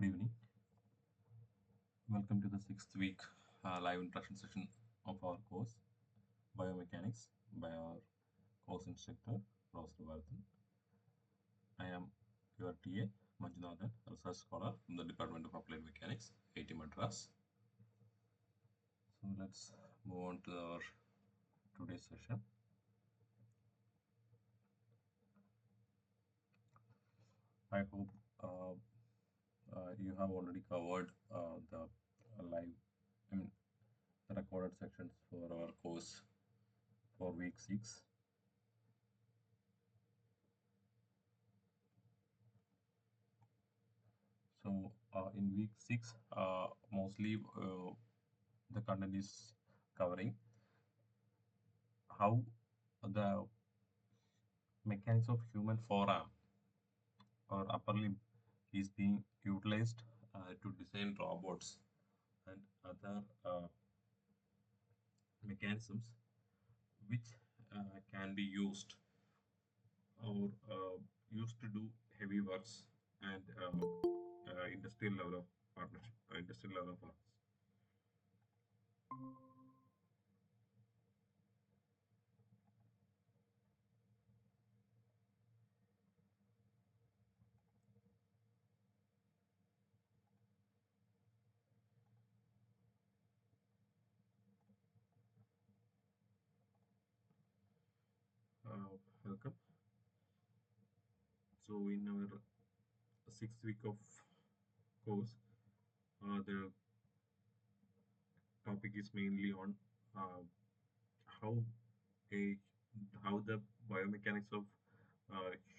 Good evening. Welcome to the sixth week live introduction session of our course, Biomechanics, by our course instructor, Professor Varadhan. I am your TA, Manjunathan, a research scholar from the Department of Applied Mechanics, IIT Madras. So let's move on to our today's session. I hope you have already covered the live, I mean, the recorded sections for our course for week 6. So in week 6, mostly the content is covering how the mechanics of human forearm or upper limb is being utilized to design robots and other mechanisms which can be used or used to do heavy works and industrial level of partnership, industrial level of arts. Welcome. So in our sixth week of course, the topic is mainly on uh, how a how the biomechanics of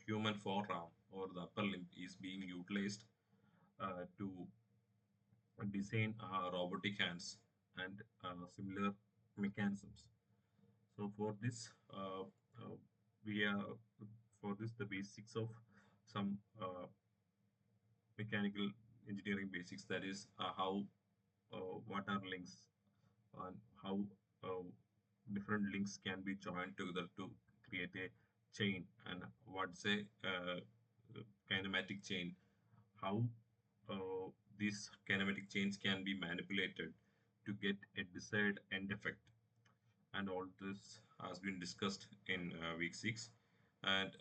human forearm or the upper limb is being utilized to design robotic hands and similar mechanisms. So uh, we are for this the basics of some mechanical engineering basics. That is how what are links and how uh, different links can be joined together to create a chain, and what's a kinematic chain, how these kinematic chains can be manipulated to get a desired end effect, and all this has been discussed in week 6. And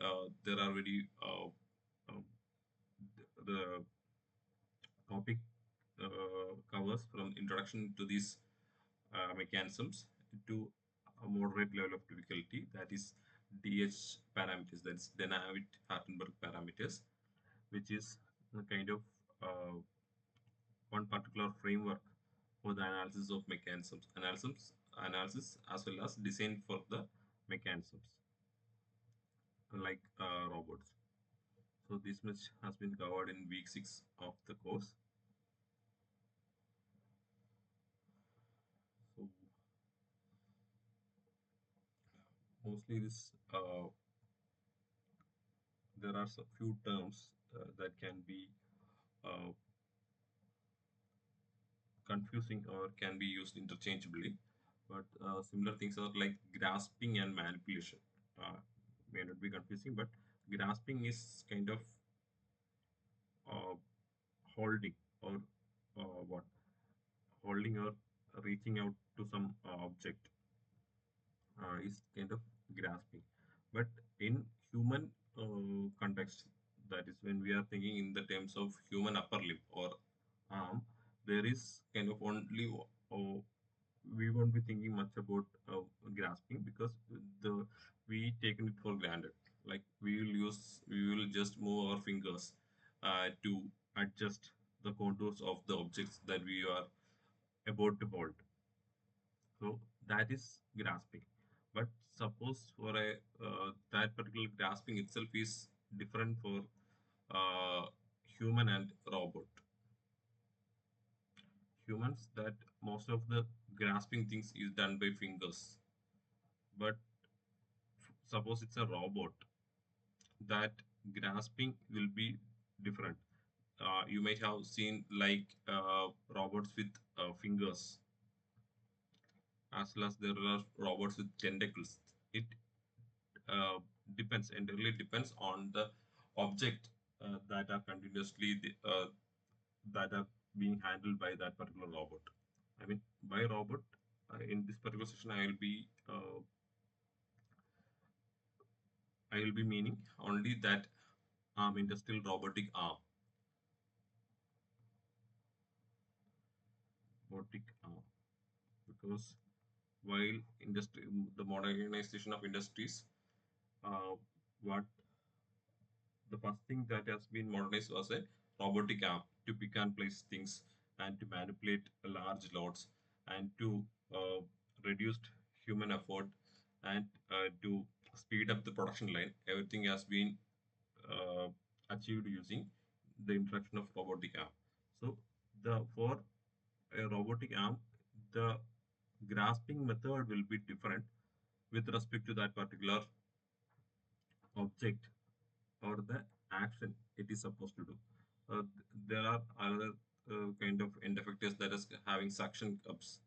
there are very the topic covers from introduction to these mechanisms to a moderate level of difficulty, that is DH parameters, that's Dynamit Hartenberg parameters, which is a kind of one particular framework for the analysis of mechanisms, analysis as well as design for the mechanisms like robots. So this much has been covered in week 6 of the course. So mostly this there are a few terms that can be uh, confusing or can be used interchangeably, but similar things are like grasping and manipulation. May not be confusing, but grasping is kind of uh, holding or what holding or reaching out to some object is kind of grasping. But in human context, that is when we are thinking in the terms of human upper limb or arm, there is kind of only we won't be thinking much about grasping, because we taken it for granted. Like we will just move our fingers to adjust the contours of the objects that we are about to hold. So that is grasping. But suppose for a that particular grasping itself is different for human and robot. Humans, that most of the grasping things is done by fingers. But suppose it's a robot, that grasping will be different. You might have seen like robots with fingers, as well as there are robots with tentacles. It uh, depends, entirely depends on the object that are continuously that are being handled by that particular robot. I mean, by robot, in this particular session, I will be meaning only that industrial robotic arm, because while industry, the modernization of industries, uh, what the first thing that has been modernized was a robotic arm to pick and place things and to manipulate large loads and to reduce human effort and to speed up the production line. Everything has been uh, achieved using the introduction of robotic arm. So the for a robotic arm, the grasping method will be different with respect to that particular object or the action it is supposed to do. There are other kind of end effectors that is having suction cups.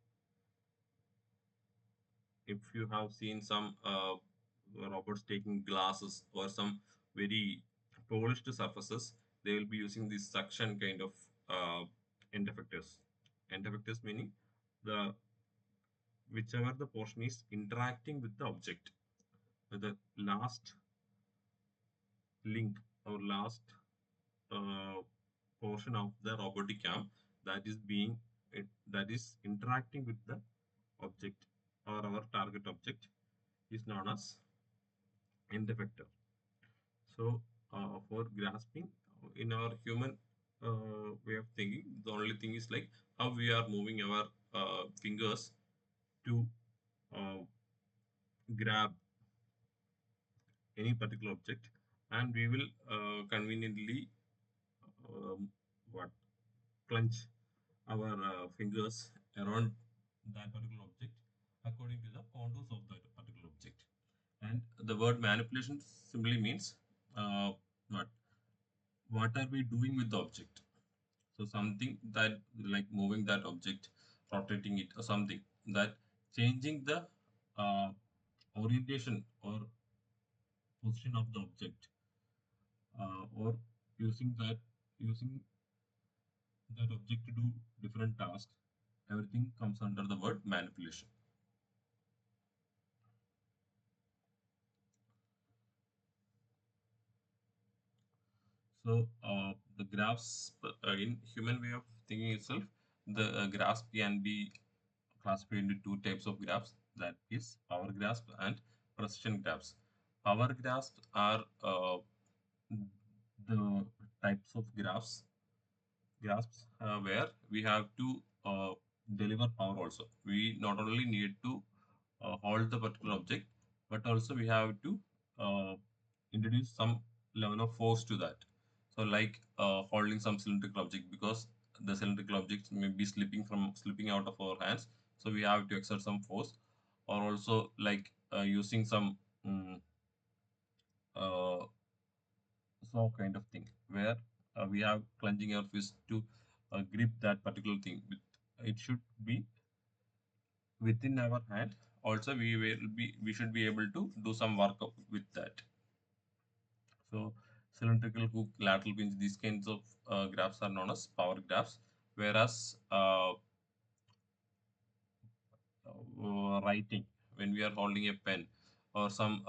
If you have seen some robots taking glasses or some very polished surfaces, they will be using this suction kind of end effectors. End effectors meaning the whichever the portion is interacting with the object. The last link or last uh, portion of the robotic arm that is that is interacting with the object or our target object is known as end effector. So for grasping in our human way of thinking, the only thing is like how we are moving our fingers to uh, grab any particular object, and we will conveniently um, what clench our fingers around that particular object according to the contours of that particular object. And the word manipulation simply means what what are we doing with the object? So something that like moving that object, rotating it, or something that changing the uh, orientation or position of the object, or using that object to do different tasks. Everything comes under the word manipulation. So the graphs in human way of thinking itself, the graph can be classified into two types of graphs. That is power grasp and precision graphs. Power grasps are the types of grasps where we have to deliver power also. We not only need to hold the particular object, but also we have to uh, introduce some level of force to that. So like holding some cylindrical object, because the cylindrical object may be slipping out of our hands, so we have to exert some force, or also like using some uh, saw kind of thing where we have clenching our fist to grip that particular thing. It should be within our hand. Also, we should be able to do some work with that. So cylindrical hook, lateral pinch, these kinds of graphs are known as power graphs. Whereas writing, when we are holding a pen or some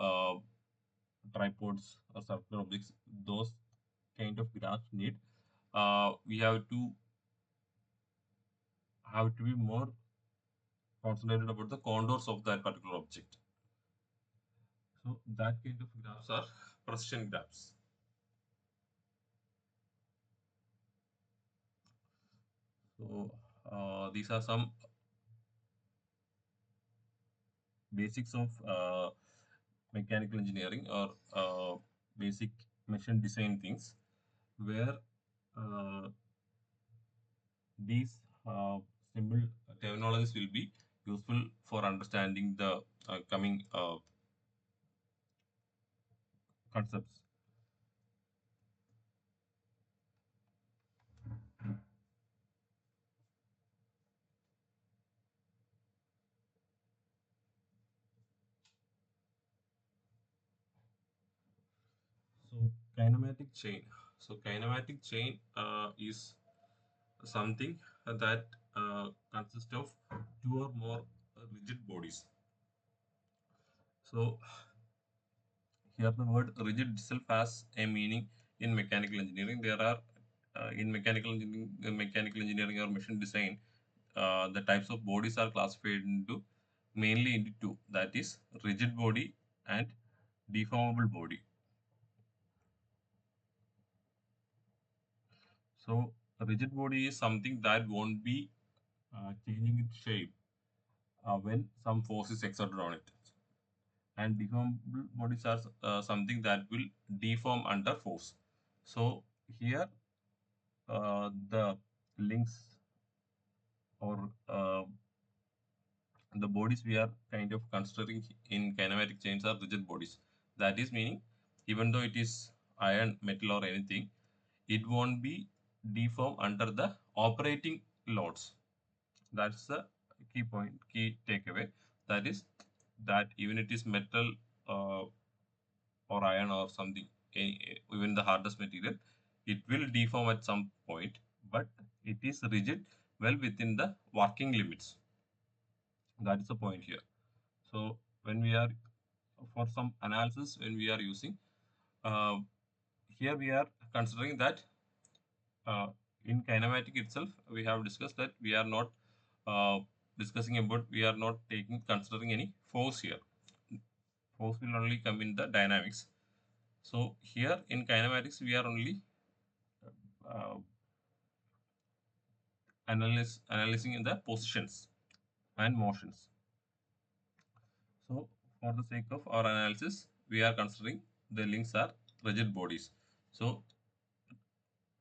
tripods or circular objects, those kind of graphs need we have to be more concentrated about the contours of that particular object. So that kind of graphs are precision graphs. So these are some basics of mechanical engineering or basic machine design things, where uh, these simple terminologies will be useful for understanding the coming concepts. So kinematic chain. So kinematic chain is something that consists of two or more rigid bodies. So here the word rigid itself has a meaning in mechanical engineering. There are in mechanical engineering or machine design, the types of bodies are classified into mainly into two. That is rigid body and deformable body. So a rigid body is something that won't be changing its shape when some force is exerted on it. And deformable bodies are something that will deform under force. So here the links or the bodies we are kind of considering in kinematic chains are rigid bodies. That is meaning even though it is iron, metal or anything, it won't be deform under the operating loads. That's the key point, key takeaway. That is that even it is metal or iron or something, even the hardest material, it will deform at some point, but it is rigid well within the working limits. That is the point here. So when we are for some analysis, when we are using uh, here we are considering that in kinematic itself, we have discussed that we are not uh, discussing about we are not taking considering any force here. Force will only come in the dynamics. So here in kinematics, we are only uh, analyzing in the positions and motions. So for the sake of our analysis, we are considering the links are rigid bodies. So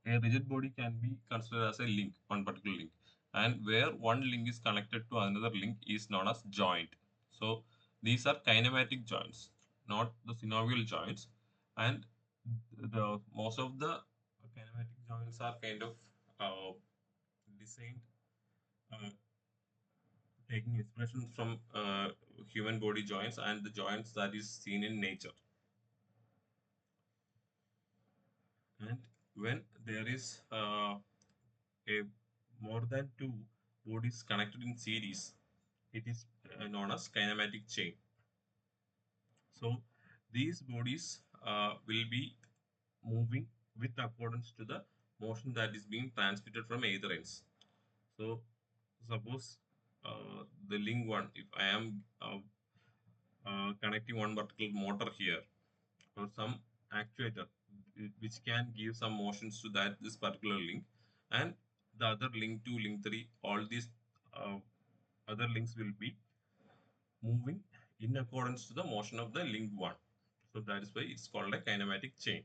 a rigid body can be considered as a link, one particular link, and where one link is connected to another link is known as joint. So these are kinematic joints, not the synovial joints, and the most of the kinematic joints are kind of designed uh, taking inspiration from human body joints and the joints that is seen in nature. And when there is a more than two bodies connected in series, it is known as kinematic chain. So these bodies will be moving with accordance to the motion that is being transmitted from either ends. So suppose the link one, if I am connecting one particular motor here or some actuator which can give some motions to that this particular link, and the other link 2 link 3, all these uh, other links will be moving in accordance to the motion of the link 1. So that is why it's called a kinematic chain.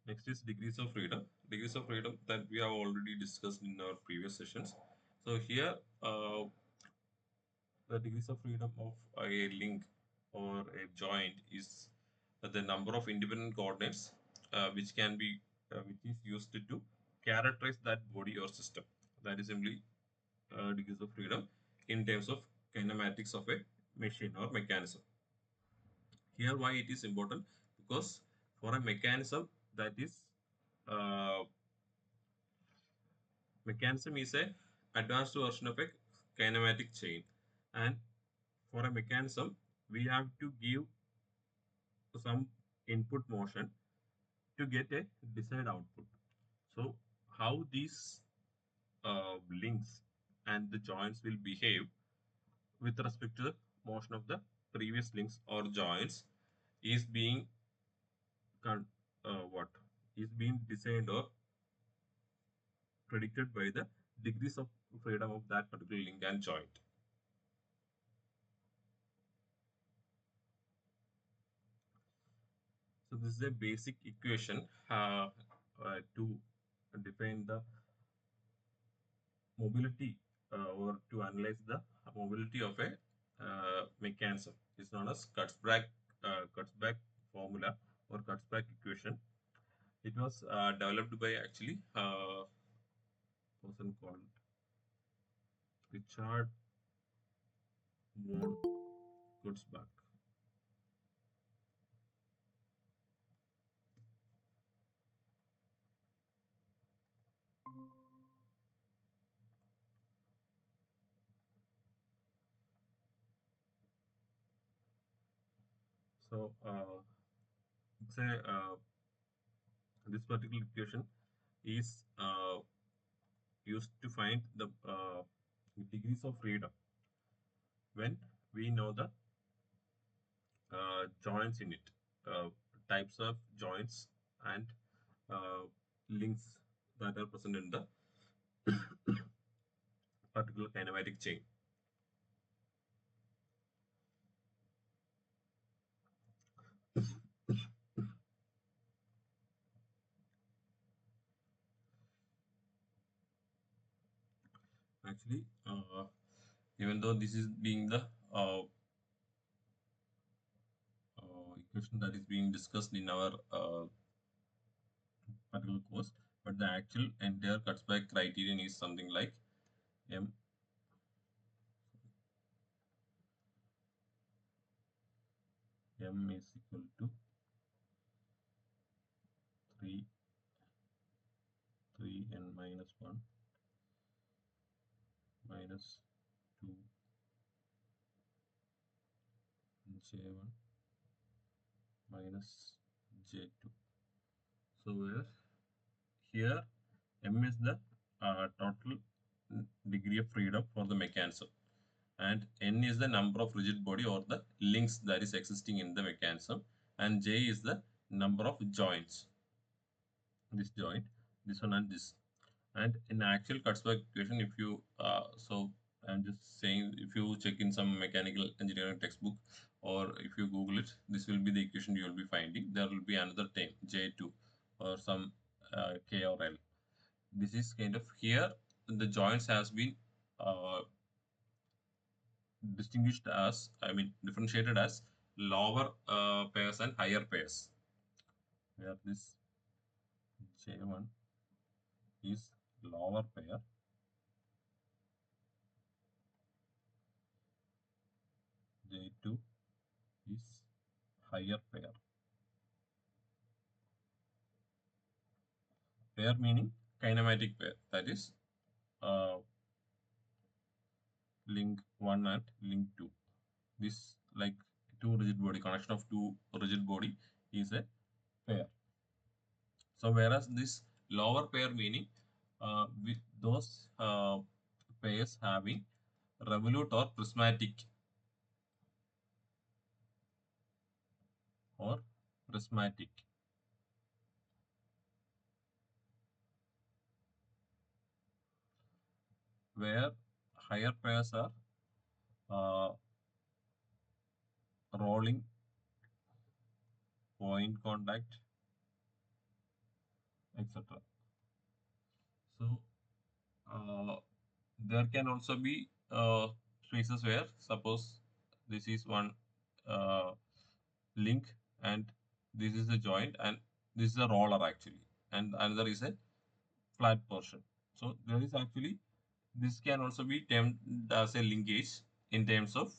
Next is degrees of freedom. Degrees of freedom that we have already discussed in our previous sessions. So here the degrees of freedom of a link or a joint is the number of independent coordinates which is used to characterize that body or system. That is simply degrees of freedom in terms of kinematics of a machine or mechanism. Here, why it is important? Because for a mechanism that is uh, mechanism is a advanced version of a kinematic chain, and for a mechanism we have to give some input motion to get a desired output. So how these links and the joints will behave with respect to the motion of the previous links or joints is being what is being designed or predicted by the degrees of freedom of that particular link and joint. So this is a basic equation to define the mobility or to analyze the mobility of a mechanism. It's known as Kurzbach formula or Kurzbach equation. It was developed by actually a person called Richard von Kurzbach. So say this particular equation is used to find the degrees of freedom when we know the joints in it, uh, types of joints and uh, links that are present in the particular kinematic chain. Actually, even though this is being the equation that is being discussed in our particular course, but the actual entire cuts back criterion is something like m m is equal to 3 3n minus 1 minus 2 j1 minus j2. So where here m is the total degree of freedom for the mechanism, and n is the number of rigid body or the links that is existing in the mechanism, and j is the number of joints, this joint, this one and this. And in actual Kurzweil equation, if you so I'm just saying, if you check in some mechanical engineering textbook or if you Google it, this will be the equation you will be finding. There will be another term J2 or some K or L. This is kind of here the joints has been uh, distinguished as, I mean, differentiated as lower pairs and higher pairs. Where this J1 is lower pair, J2 is higher pair. Pair meaning kinematic pair, that is uh, link 1 and link 2. This like two rigid body, connection of two rigid body is a pair. So whereas this lower pair meaning with those pairs having revolute or prismatic, where higher pairs are uh, rolling, point contact, etc. So there can also be spaces where suppose this is one uh, link and this is a joint and this is a roller actually, and another is a flat portion. So there is actually, this can also be termed as a linkage in terms of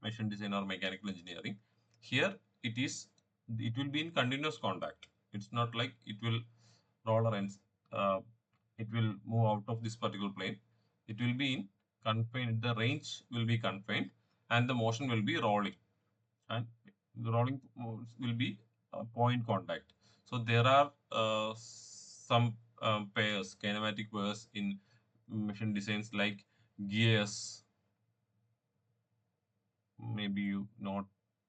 machine design or mechanical engineering. Here it will be in continuous contact. It's not like it will roller and uh, it will move out of this particular plane. It will be in confined. The range will be confined, and the motion will be rolling, and the rolling will be point contact. So there are some pairs, kinematic pairs in machine designs like gears. Maybe you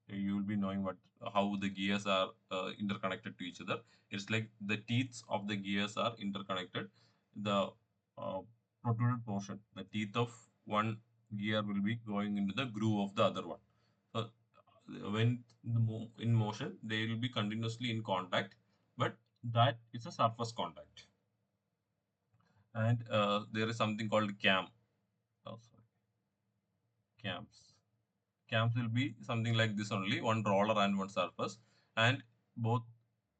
will be knowing what how the gears are interconnected to each other. It's like the teeth of the gears are interconnected. The uh, protruded portion, the teeth of one gear will be going into the groove of the other one. So when in motion they will be continuously in contact, but that is a surface contact. And there is something called cam. Oh, sorry, cams. Cams will be something like this only, one roller and one surface, and both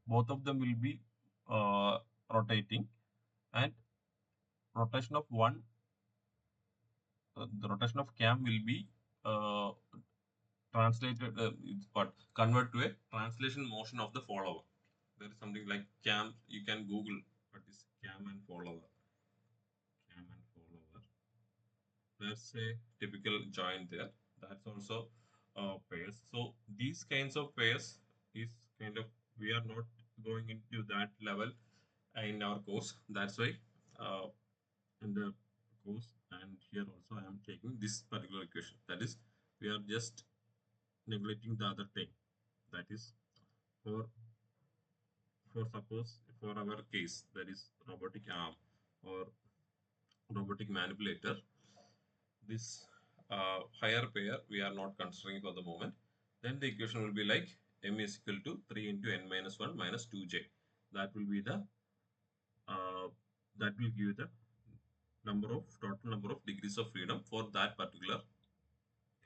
both of them will be rotating, and rotation of one the rotation of cam will be uh, translated it's what convert to a translation motion of the follower. There is something like cam, you can Google what is cam and follower, cam and follower. That's a typical joint there. That's also pairs. So these kinds of pairs is kind of, we are not going into that level in our course. That's why uh, in the course and here also I am taking this particular equation. That is, we are just neglecting the other thing. That is for suppose for our case, that is robotic arm or robotic manipulator, this higher pair we are not considering for the moment. Then the equation will be like m is equal to 3 into n minus 1 minus 2j. That will be the uh, that will give the total number of degrees of freedom for that particular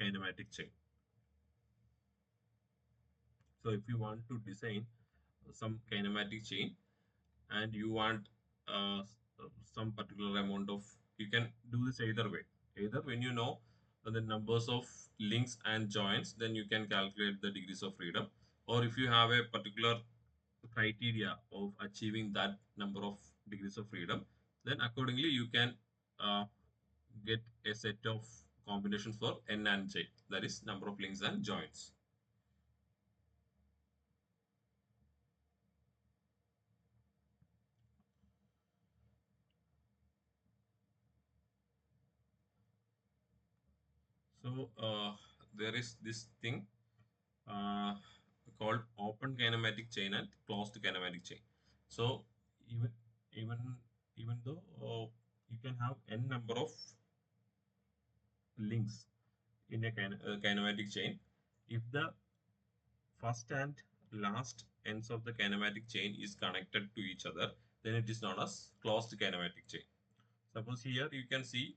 kinematic chain. So if you want to design some kinematic chain and you want some particular amount of, you can do this either way. Either when you know the numbers of links and joints, then you can calculate the degrees of freedom. Or if you have a particular criteria of achieving that number of degrees of freedom, then accordingly you can uh, get a set of combinations for n and j, that is number of links and joints. So there is this thing uh, called open kinematic chain and closed kinematic chain. So even even even though you can have n number of links in a kinematic chain, if the first and last ends of the kinematic chain is connected to each other, then it is known as closed kinematic chain. Suppose here you can see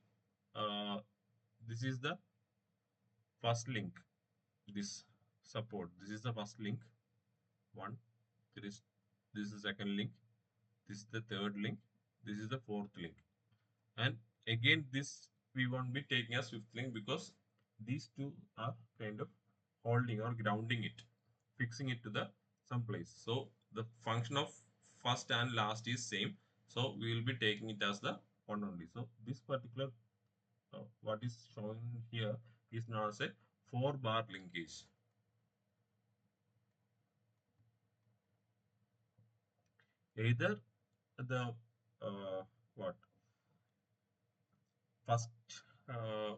this is the first link, this support. This is the first link. One, there is this is the second link, this is the third link, this is the fourth link, and again this we won't be taking as fifth link because these two are kind of holding or grounding it, fixing it to the some place. So the function of first and last is same, so we will be taking it as the one only. So this particular what is shown here is known as a 4-bar linkage. Either the what first uh,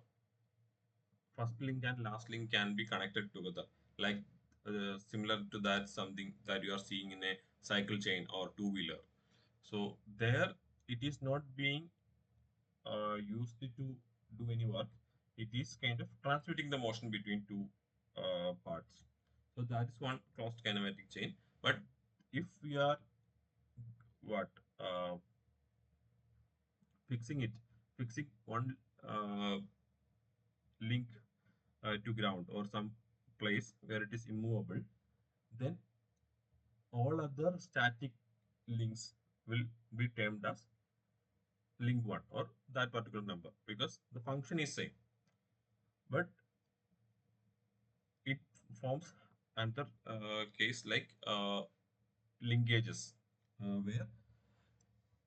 first link and last link can be connected together, like similar to that something that you are seeing in a cycle chain or two-wheeler. So there it is not being used to do any work. It is kind of transmitting the motion between two parts. So that is one closed kinematic chain. But if we are what fixing it, fixing one link to ground or some place where it is immovable, then all other static links will be termed as link 1 or that particular number because the function is same. But it forms another case like linkages where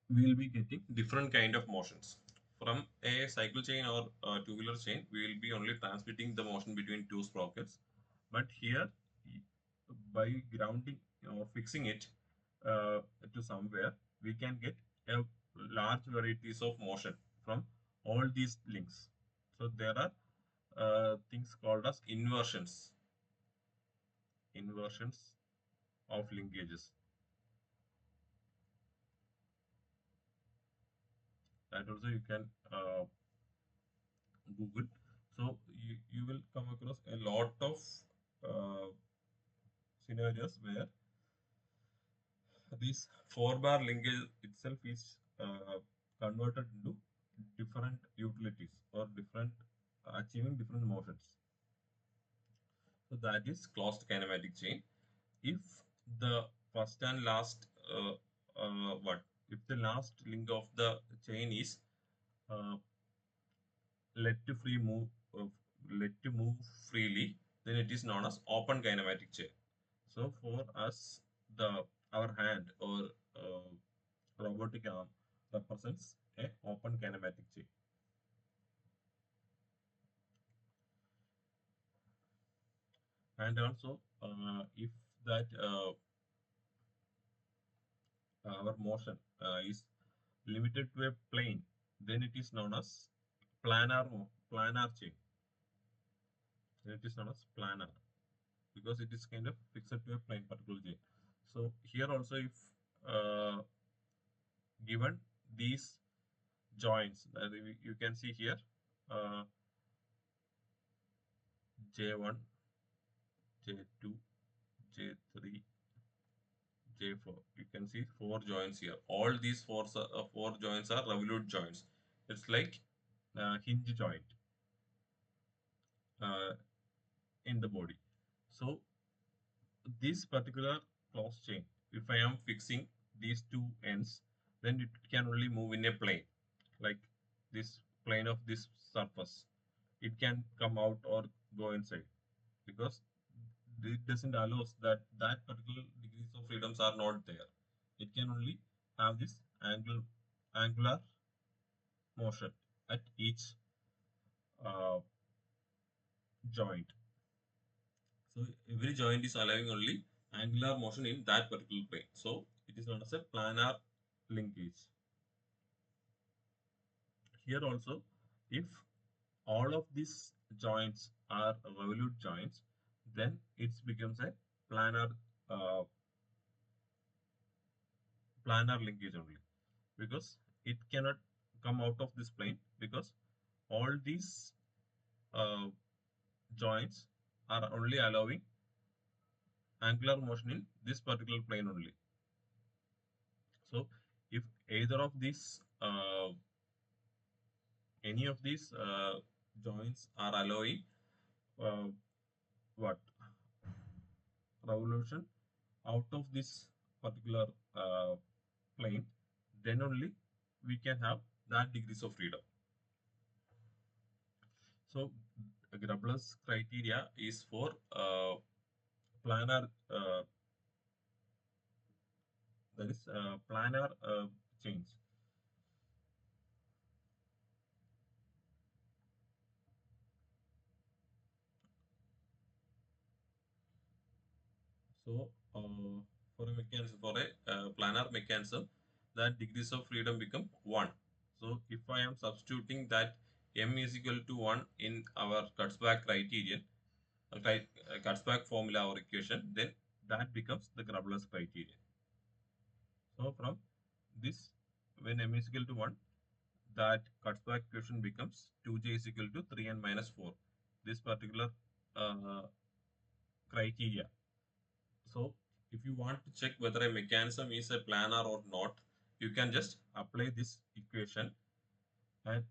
we will be getting different kind of motions. From a cycle chain or a two-wheeler chain, we will be only transmitting the motion between two sprockets. But here, by grounding or fixing it to somewhere, we can get a large varieties of motion from all these links. So there are things called as inversions of linkages. That also you can Google. So you will come across a lot of uh, scenarios where this 4-bar linkage itself is converted into different utilities or different achieving different motions. So that is closed kinematic chain. If the first and last what if the last link of the chain is uh, let to free move let to move freely, then it is known as open kinematic chain. So for us, the our hand or robotic arm represents a open kinematic chain. And also, if that our motion is limited to a plane, then it is known as planar chain. Then it is known as planar because it is kind of fixed to a plane particle chain. So here also, if uh, given these joints that you can see here, uh, J1, J2, J3, J4. You can see four joints here. All these four joints are revolute joints. It's like hinge joint uh, in the body. So this particular closed chain, if I am fixing these two ends, then it can only move in a plane, like this plane of this surface. It can come out or go inside because it doesn't allow us that particular degrees of freedoms are not there. It can only have this angular motion at each uh, joint. So every joint is allowing only angular motion in that particular plane. So it is known as a planar linkage. Here also, if all of these joints are revolute joints, then it becomes a planar uh, planar linkage only because it cannot come out of this plane because all these uh, joints are only allowing angular motion in this particular plane only. So if either of these any of these joints are allowing uh, what revolution out of this particular plane, then only we can have that degrees of freedom. So Grubler's criteria is for planar that is planar chains. So for a mechanism, for a planar mechanism, that degrees of freedom become 1. So if I am substituting that m is equal to 1 in our Kurzbach criterion, Kurzbach formula or equation, then that becomes the Grubler's criterion. So from this, when m is equal to 1, that Kurzbach equation becomes 2j is equal to 3n minus 4. This particular uh, criteria. So if you want to check whether a mechanism is a planar or not, you can just apply this equation and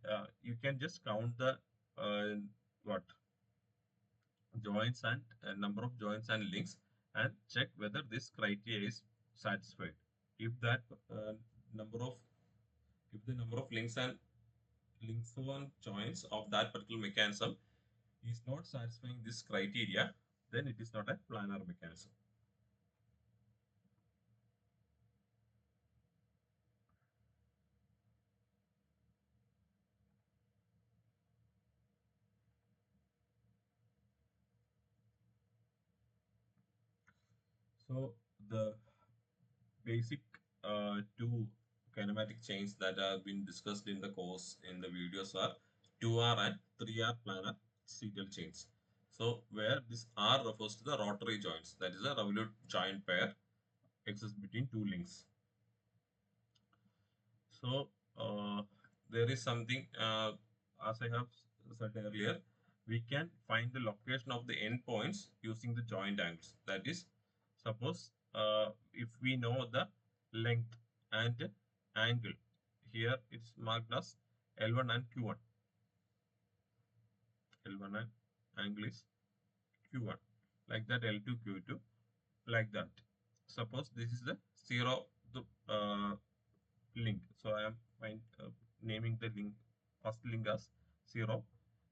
you can just count the uh, what joints and number of joints and links and check whether this criteria is satisfied. If that number of if the number of links on joints of that particular mechanism is not satisfying this criteria, then it is not a planar mechanism. So the basic two kinematic chains that have been discussed in the course in the videos are 2R and 3R planar serial chains. So where this R refers to the rotary joints, that is a revolute joint pair exists between two links. So there is something, as I have said earlier, we can find the location of the endpoints using the joint angles. That is, suppose if we know the length and angle, here it's marked as L1 and Q1. L1 and angle is Q1, like that L2, Q2, like that. Suppose this is the zero, the link. So I am naming the link first link as 0.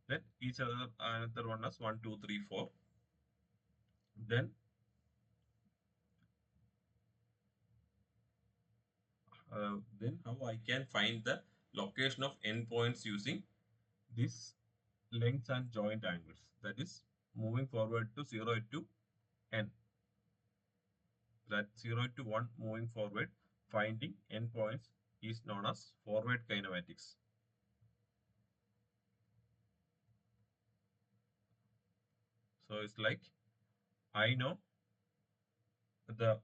Then each other another one as 1, 2, 3, 4. Then then how I can find the location of endpoints using this lengths and joint angles. That is moving forward to 0 to n. That 0 to 1 moving forward, finding endpoints is known as forward kinematics. So it's like I know the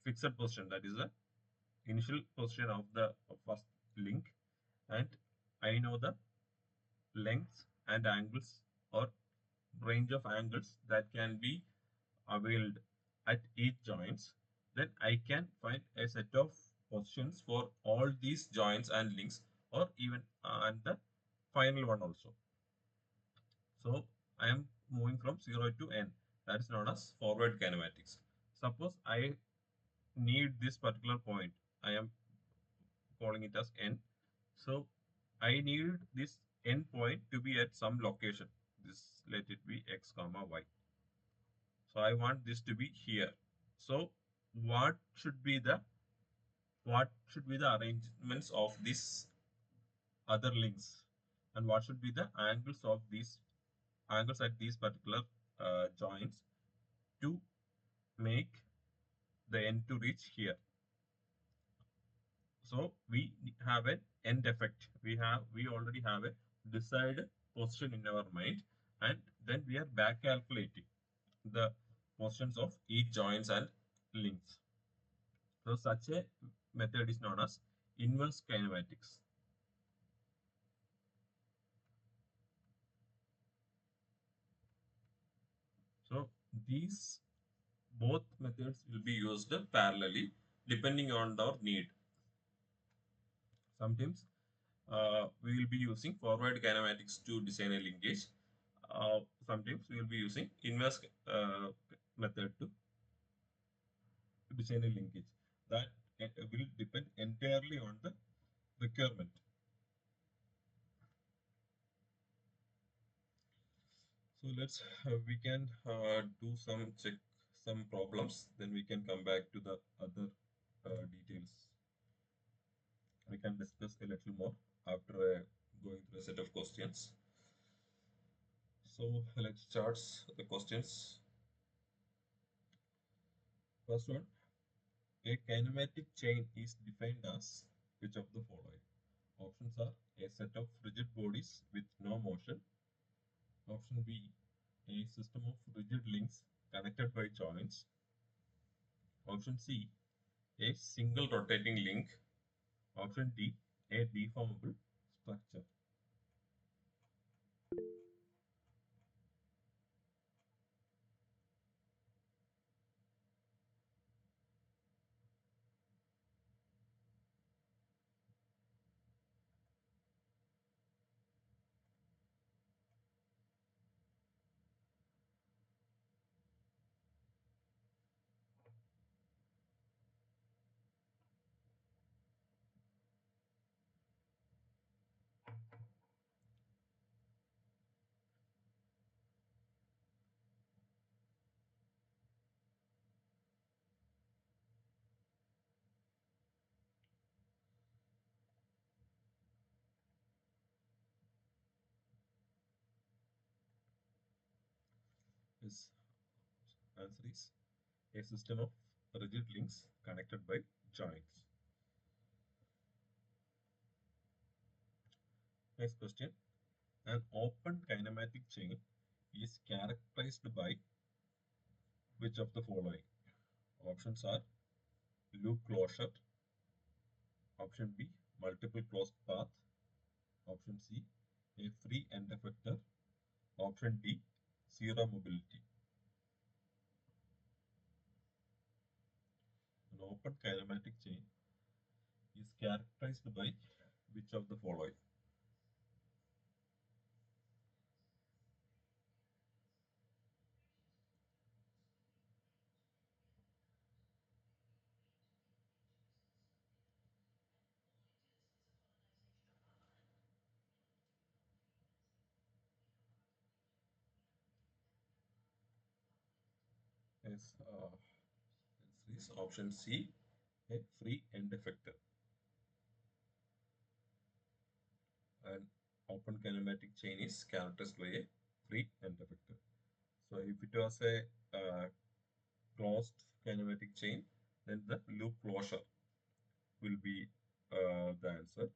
fixed position, that is the initial position of the first link, and I know the lengths and angles or range of angles that can be availed at each joints. Then I can find a set of positions for all these joints and links, or even and the final one also. So I am moving from 0 to n. That is known as forward kinematics. Suppose I need this particular point. I am calling it as n. So I need this n point to be at some location. This, let it be x comma y. So I want this to be here. So what should be the arrangements of these other links, and what should be the angles of these angles at these particular joints to make the end to reach here. So we have an end effect. We already have a desired position in our mind, and then we are back calculating the positions of each joints and links. So such a method is known as inverse kinematics. So these both methods will be used parallelly depending on our need. Sometimes we will be using forward kinematics to design a linkage. Sometimes we will be using inverse method to design a linkage. That will depend entirely on the requirement. So let's we can do some problems. Then we can come back to the other details. We can discuss a little more after going through a set of questions. So let's start the questions. First one, a kinematic chain is defined as which of the following? Options are a set of rigid bodies with no motion. Option B, a system of rigid links connected by joints. Option C, a single rotating link. Option D, a deformable structure. His answer is a system of rigid links connected by joints. Next question. An open kinematic chain is characterized by which of the following? Options are loop closure. Option B, multiple closed path. Option C, a free end effector. Option D, zero mobility. An open kinematic chain is characterized by which of the following? Yes, answer is option C, a free end effector. chain is characterized by a free end effector. So if it was a closed kinematic chain, then the loop closure will be the answer.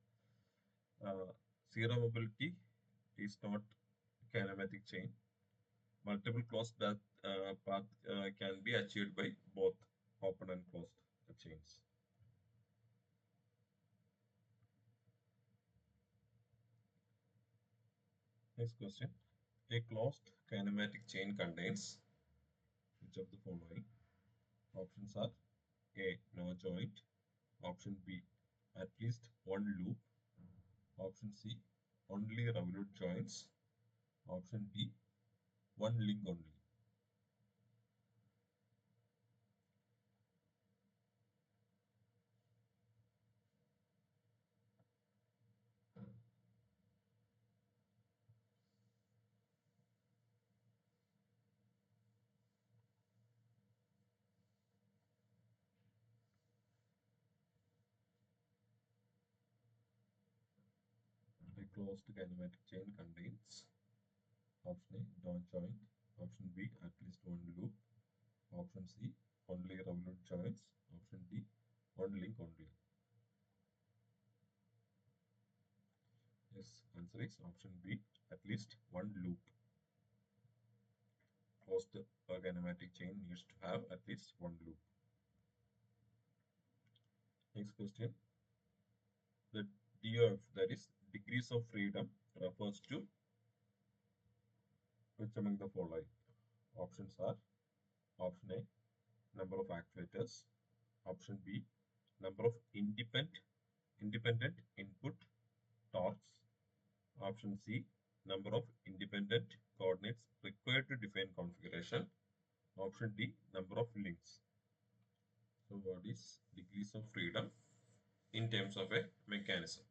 Uh, Zero mobility is not kinematic chain. Multiple closed path can be achieved by both open and closed chains. Next question. A closed kinematic chain contains which of the following? Options are A. No joint. Option B. At least one loop. Option C. Only revolute joints. Option D. One link only. A closed kinematic chain contains option A. No joint. Option B. At least one loop. Option C. Only revolute joints. Option D. One link only. Yes, answer is option B. At least one loop. Closed kinematic chain needs to have at least one loop. Next question. The DOF, that is degrees of freedom, refers to which among the following? Options are option A, number of actuators. Option B, number of independent input torques. Option C, number of independent coordinates required to define configuration. Option D, number of links. So what is degrees of freedom in terms of a mechanism?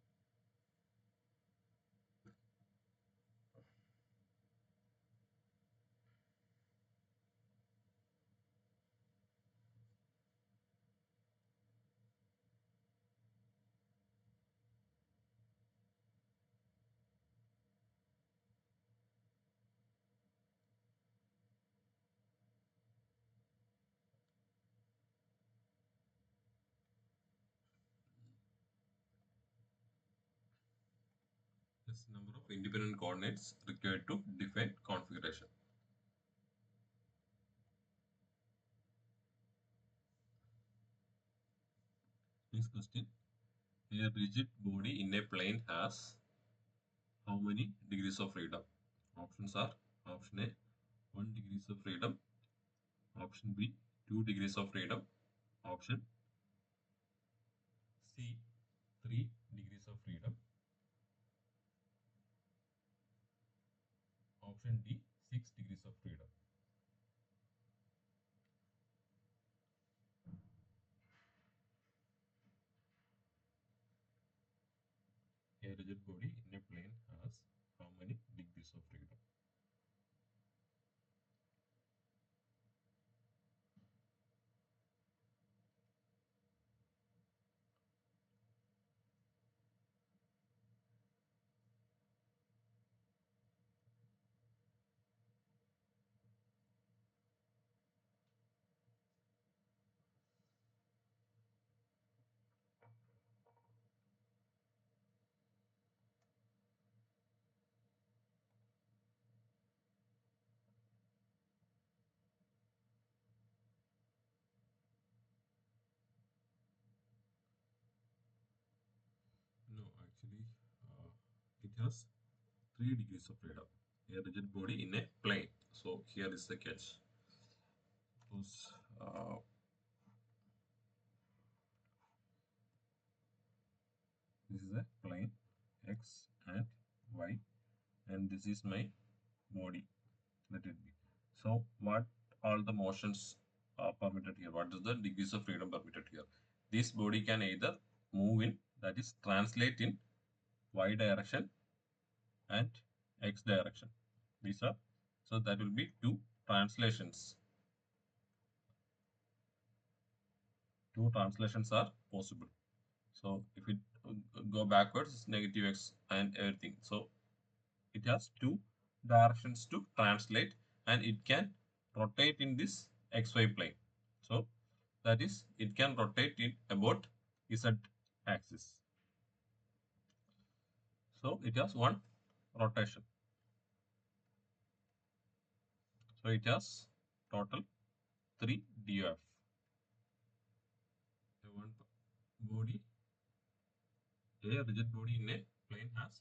This number of independent coordinates required to define configuration. Next question. A rigid body in a plane has how many degrees of freedom? Options are option A 1 degrees of freedom, option B 2 degrees of freedom, option C 3 degrees of freedom, option D 6 degrees of freedom. A rigid body in a plane has how many degrees of freedom? No, actually, it has 3 degrees of freedom. A rigid body in a plane. So here is the catch. Suppose this is a plane x and y, and this is my body. Let it be. So what all the motions are permitted here? What is the degrees of freedom permitted here? This body can either move in, that is translate in y direction and x direction. These are, so that will be two translations. Two translations are possible. So if it go backwards, it's negative x and everything. So it has two directions to translate, and it can rotate in this xy plane. So that is, it can rotate it about z axis. So it has one rotation. So it has total 3 DOF. The one body, a rigid body in a plane has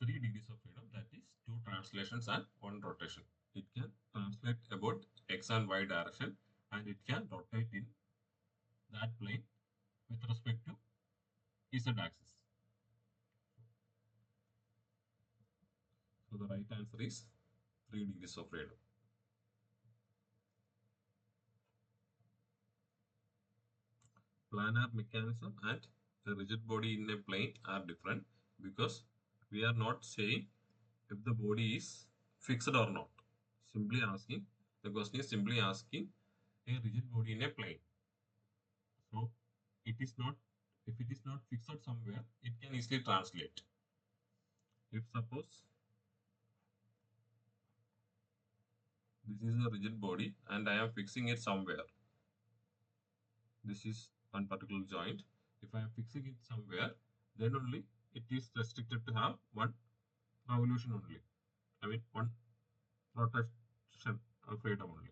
3 degrees of freedom, that is 2 translations and 1 rotation. It can translate about x and y direction, and it can rotate in that plane with respect to z axis. So the right answer is 3 degrees of freedom. Planar mechanism and a rigid body in a plane are different, because we are not saying if the body is fixed or not. Simply asking, the question is simply asking a rigid body in a plane. So it is not, if it is not fixed somewhere, it can easily translate. If suppose this is a rigid body and I am fixing it somewhere, this is one particular joint. If I am fixing it somewhere, then only it is restricted to have one revolution only. I mean one rotation of freedom only.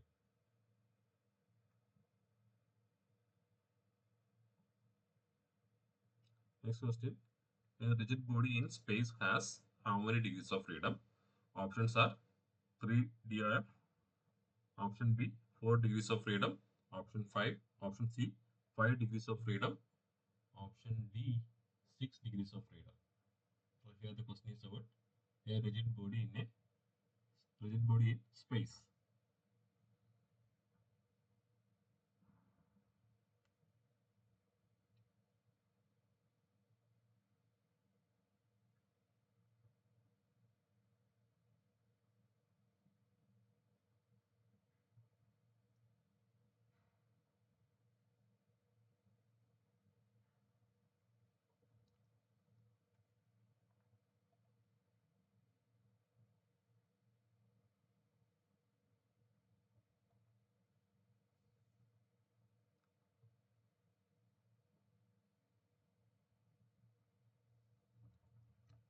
Next question. A rigid body in space has how many degrees of freedom? Options are 3 DOF, option B 4 degrees of freedom, option C 5 degrees of freedom, option D 6 degrees of freedom. So here the question is about a rigid body in space.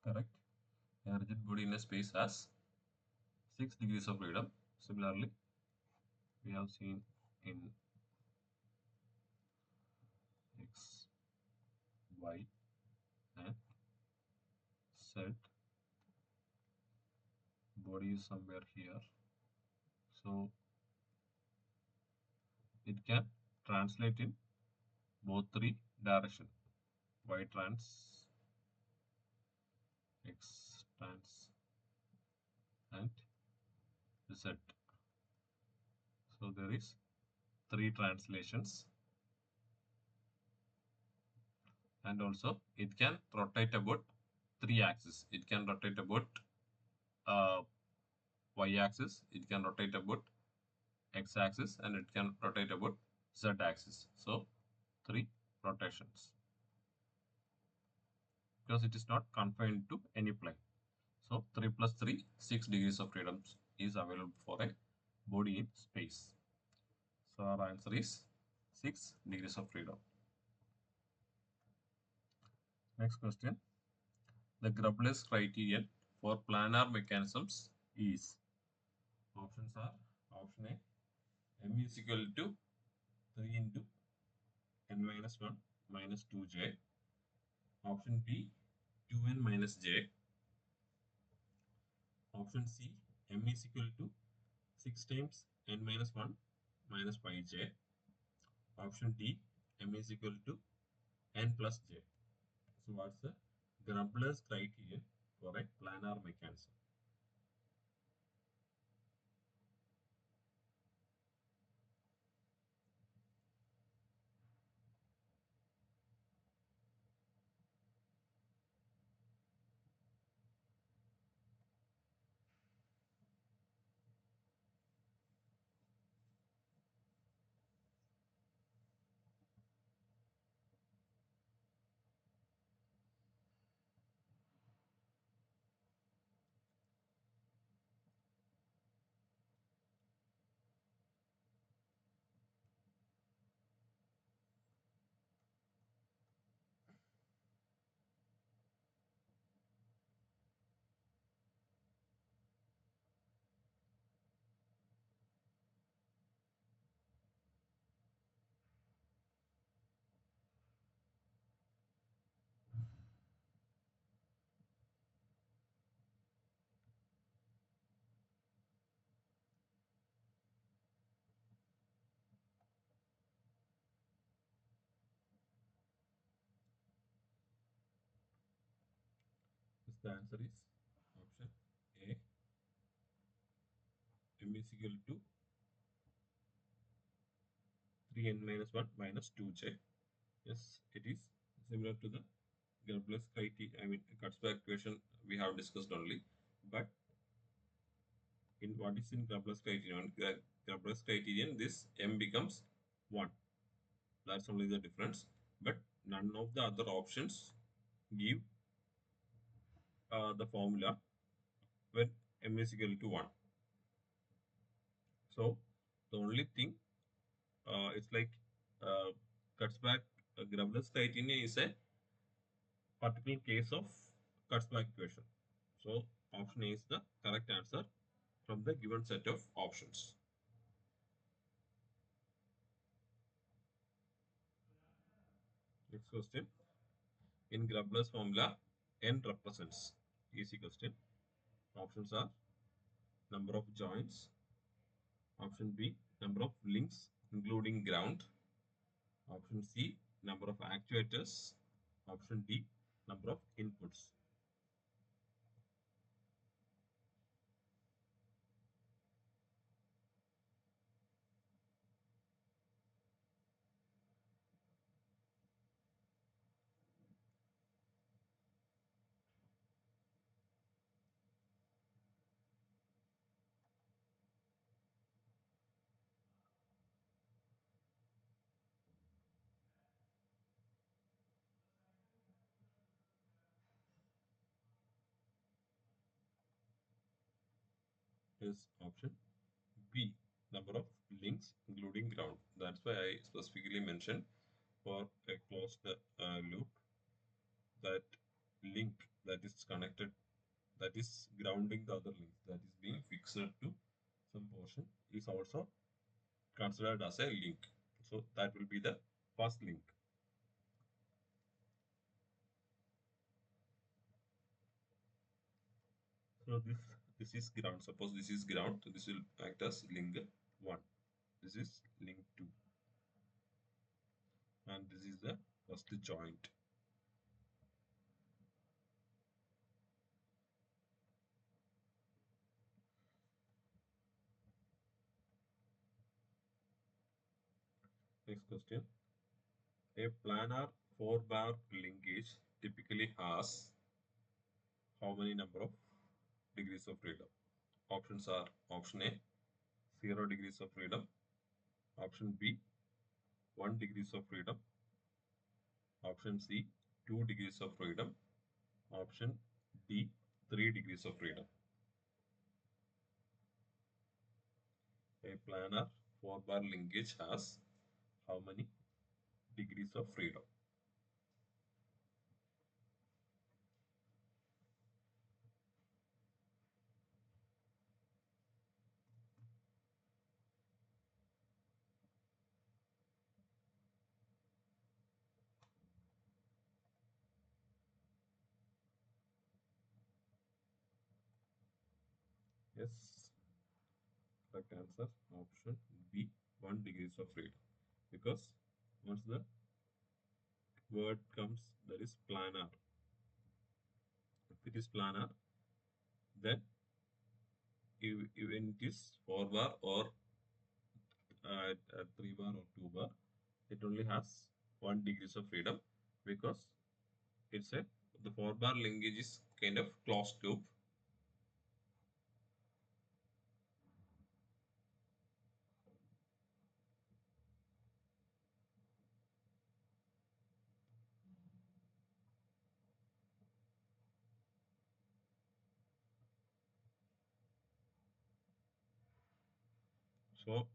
Correct. A rigid body in a space has 6 degrees of freedom. Similarly, we have seen in X, Y, and Z. Body is somewhere here. So it can translate in both three direction, y trans, x trans, and z. So there is three translations, and also it can rotate about three axes. It can rotate about uh, y axis, it can rotate about x axis, and it can rotate about z axis. So three rotations, because it is not confined to any plane. So 3 plus 3, 6 degrees of freedom is available for a body in space. So our answer is 6 degrees of freedom. Next question. The Grubbler's criterion for planar mechanisms is, options are, option A, m is equal to 3 into n minus 1 minus 2j. Option B, 2n minus j. Option C, m is equal to 6 times n minus 1 minus 5j. Option D, m is equal to n plus j. So what's the Grubbler's criterion for a planar mechanism? The answer is option A. M is equal to 3n minus 1 minus 2j. Yes, it is similar to the Grappler's criterion. I mean, Kurzbach equation we have discussed only. But in what is in Grappler's criterion? Grappler's criterion, this m becomes 1. That's only the difference. But none of the other options give the formula when m is equal to 1. So the only thing it's like uh, Kurzbach Grappler's criterion is a particular case of Kurzbach equation. So option A is the correct answer from the given set of options. Next question. In Grubler's formula, n represents. Easy question. Options are number of joints. Option B, number of links including ground. Option C, number of actuators. Option D, number of inputs. Is option B, number of links including ground. That's why I specifically mentioned for a closed loop that link that is connected, that is grounding the other link, that is being fixed to some portion, is also considered as a link. So that will be the first link. So this is ground. Suppose this is ground, so this will act as link 1. This is link 2. And this is the first joint. Next question. A planar 4-bar linkage typically has how many number of degrees of freedom? Options are option A, 0 degrees of freedom. Option B, 1 degrees of freedom. Option C, 2 degrees of freedom. Option D, 3 degrees of freedom. A planar 4-bar linkage has how many degrees of freedom? Yes, correct answer option B, 1 degrees of freedom. Because once the word comes, that is planar. If it is planar, then even it is 4-bar or 3-bar or 2-bar, it only has 1 degrees of freedom because it's a the 4-bar linkage is kind of closed loop. So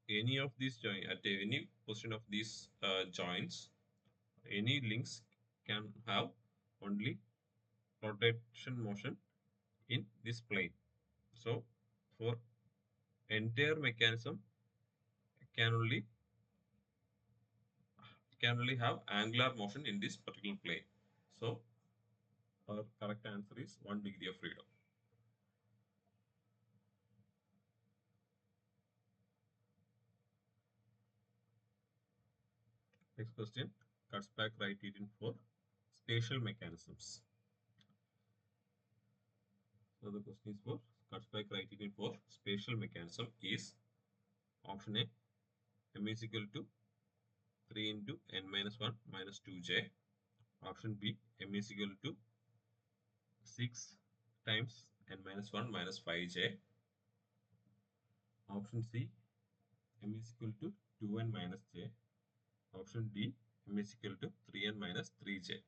any of these join at any position of these joints, any links can have only rotation motion in this plane. So for entire mechanism can only have angular motion in this particular plane. So our correct answer is 1 degree of freedom. Next question, Kurzbach criterion for spatial mechanisms. So the question is for Kurzweil criterion for spatial mechanism is option A, m is equal to 3 into n minus 1 minus 2j. Option B, m is equal to 6 times n minus 1 minus 5j. Option C, m is equal to 2n minus j. Option D, m is equal to 3n minus 3j.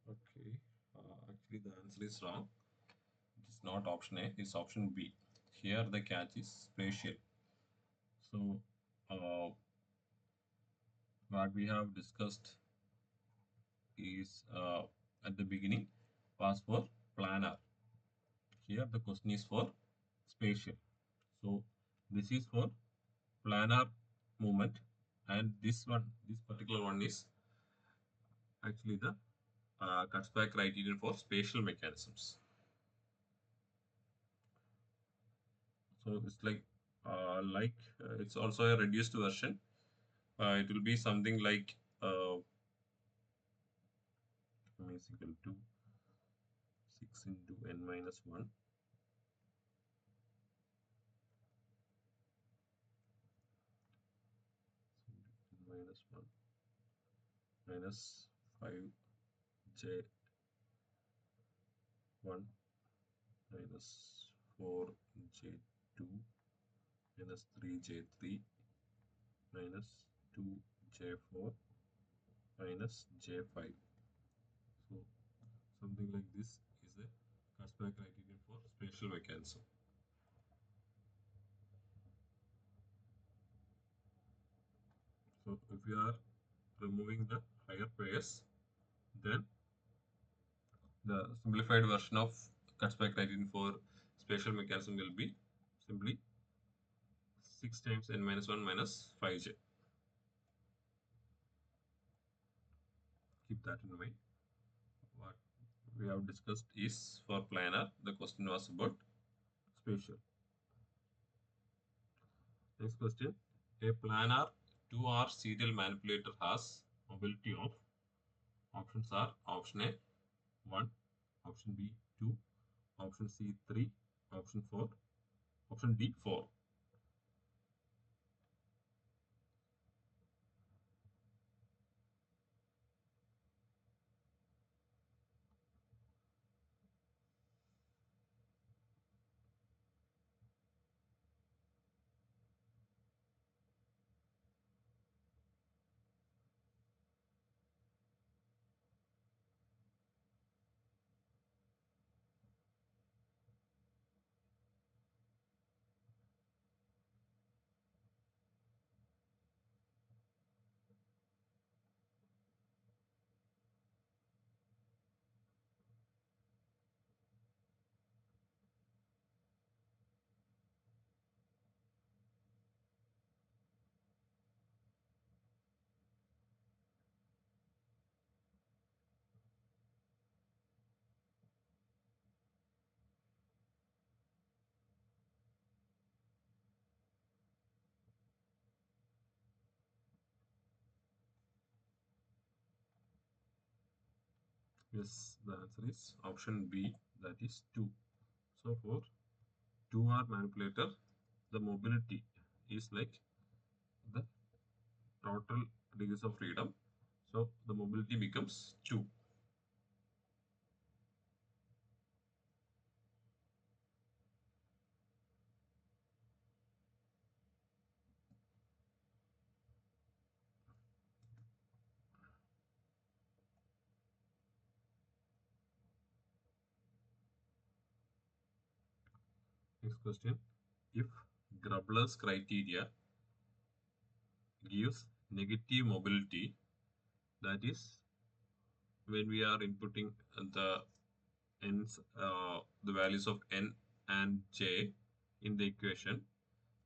Okay, actually the answer is wrong. It is not option A, it's option B. Here the catch is spatial. So, what we have discussed is at the beginning was for planar. Here the question is for spatial. So, this is for planar movement, and this particular one is actually the cuts back criterion for spatial mechanisms. So it's it's also a reduced version. It will be something like m is equal to 6 into n minus 1 n minus 1 minus 5j 1 minus 4j2 minus 3j3 minus 2j4 minus j5. So something like this is a Kurzweil criterion for spatial mechanism. So if we are removing the higher pairs, then the simplified version of Kurzweil criterion for spatial mechanism will be simply 6 times n minus 1 minus 5j. Keep that in mind. What we have discussed is for planar. The question was about spatial. Next question. A planar 2R serial manipulator has mobility of options are option A 1, option B 2, option C 3, option 4, option D 4. Yes, the answer is option B, that is 2. So for 2R manipulator, the mobility is like the total degrees of freedom. So the mobility becomes 2. Next question. If Grubler's criteria gives negative mobility, that is when we are inputting the values of n and j in the equation,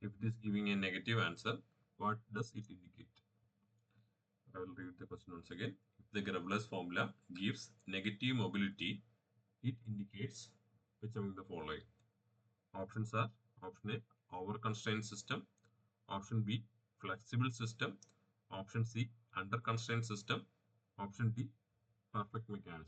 if it is giving a negative answer, what does it indicate? I will read the question once again. If the Grubler's formula gives negative mobility, it indicates which among the following? Options are: option A, over constraint system; option B, flexible system; option C, under constraint system; option D, perfect mechanism.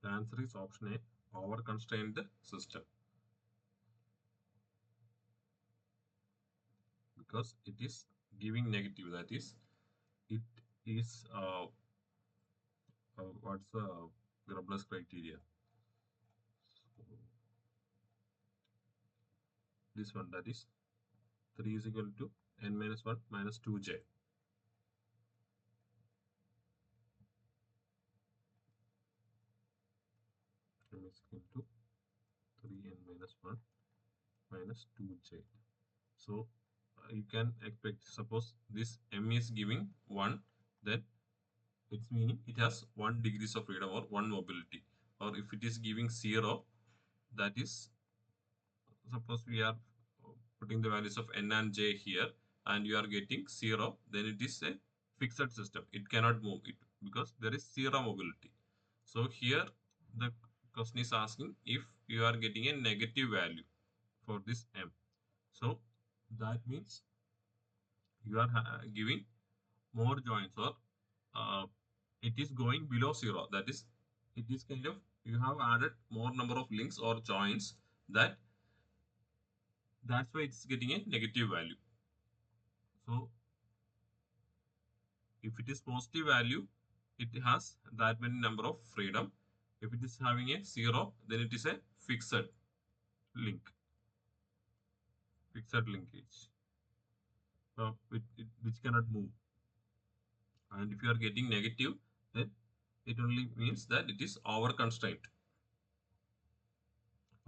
The answer is option A, over constrained system, because it is giving negative. That is, it is what's the Grubler's criteria? So, this one, that is 3 is equal to n minus 1 minus 2j. M is equal to 3n minus 1 minus 2j. So you can expect, suppose this m is giving 1, then it's meaning it has 1 degrees of freedom or 1 mobility. Or if it is giving 0, that is, suppose we are putting the values of n and j here and you are getting 0, then it is a fixed system. It cannot move it because there is 0 mobility. So here the question is asking if you are getting a negative value for this m. So that means you are giving more joints, or uh, it is going below 0. That is, it is kind of, you have added more number of links or joints, that's why it's getting a negative value. So if it is positive value, it has that many number of freedom. If it is having a 0, then it is a fixed link, fixed linkage, which cannot move. And if you are getting negative, then it only means that it is over constraint.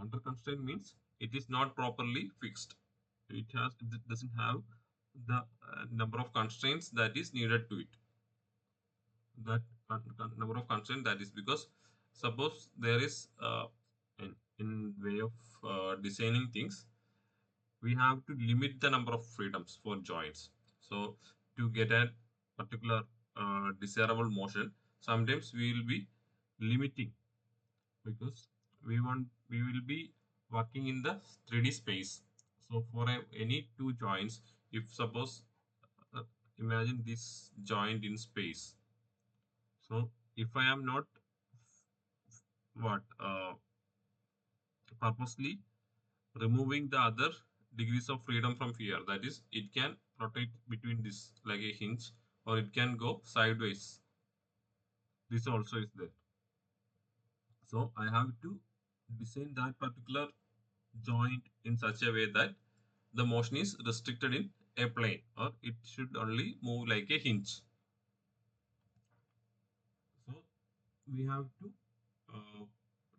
Under constraint means it is not properly fixed. It doesn't have the number of constraints that is needed to it. That number of constraints, that is because suppose there is in way of designing things, we have to limit the number of freedoms for joints. So to get a particular desirable motion, sometimes we will be limiting, because we will be working in the 3D space. So for any two joints, if suppose uh, imagine this joint in space. So if I am not what purposely removing the other degrees of freedom from here, that is, it can rotate between this like a hinge, or it can go sideways. This also is there. So I have to design that particular joint in such a way that the motion is restricted in a plane, or it should only move like a hinge. So we have to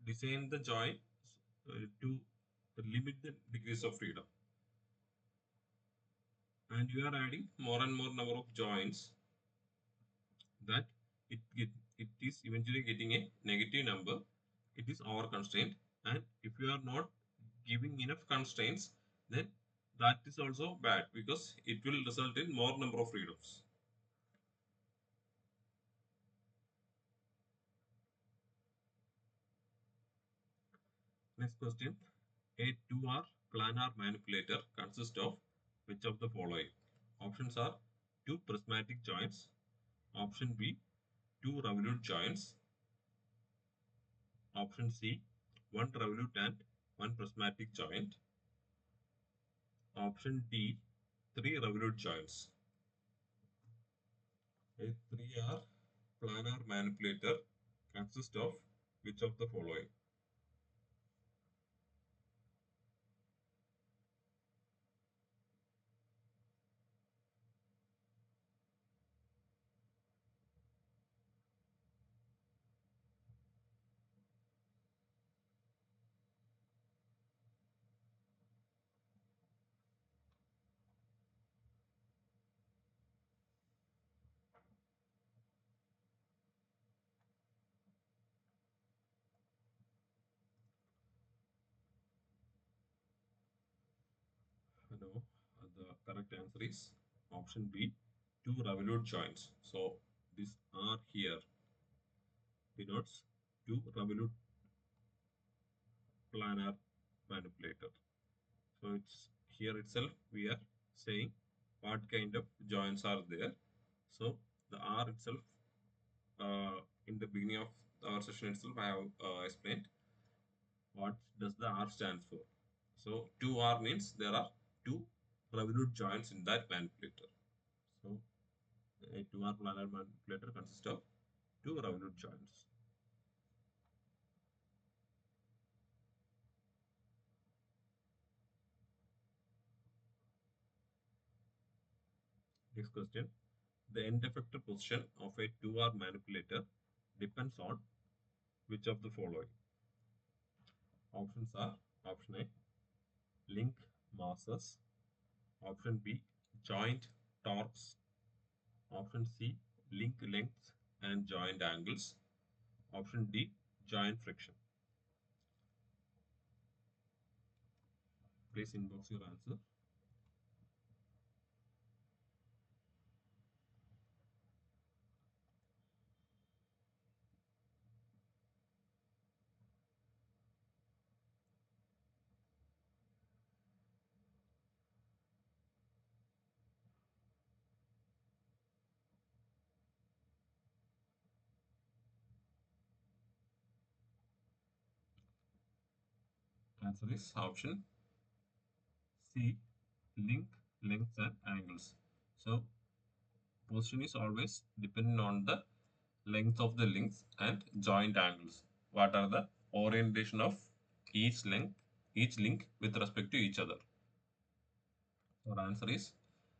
design the joint to limit the degrees of freedom. And you are adding more and more number of joints, that it is eventually getting a negative number. It is over constraint. And if you are not giving enough constraints, then that is also bad, because it will result in more number of freedoms. Next question. A 2R planar manipulator consists of which of the following? Options are two prismatic joints. Option B, two revolute joints. Option C, one revolute and one prismatic joint. Option D, three revolute joints. A 3R planar manipulator consists of which of the following? No, the correct answer is option B, two revolute joints. So this R here denotes two revolute planar manipulator. So it's here itself we are saying what kind of joints are there. So the R itself in the beginning of our session itself I have explained what does the R stands for. So 2R means there are two revolute joints in that manipulator. So a 2R planar manipulator consists of two revolute joints. Next question. The end effector position of a 2R manipulator depends on which of the following? Options are option A, link masses, option B, joint torques, option C, link lengths and joint angles, option D, joint friction. Please inbox your answer. Answer is option C, link lengths and angles. So position is always dependent on the length of the links and joint angles. What are the orientation of each link with respect to each other? So our answer is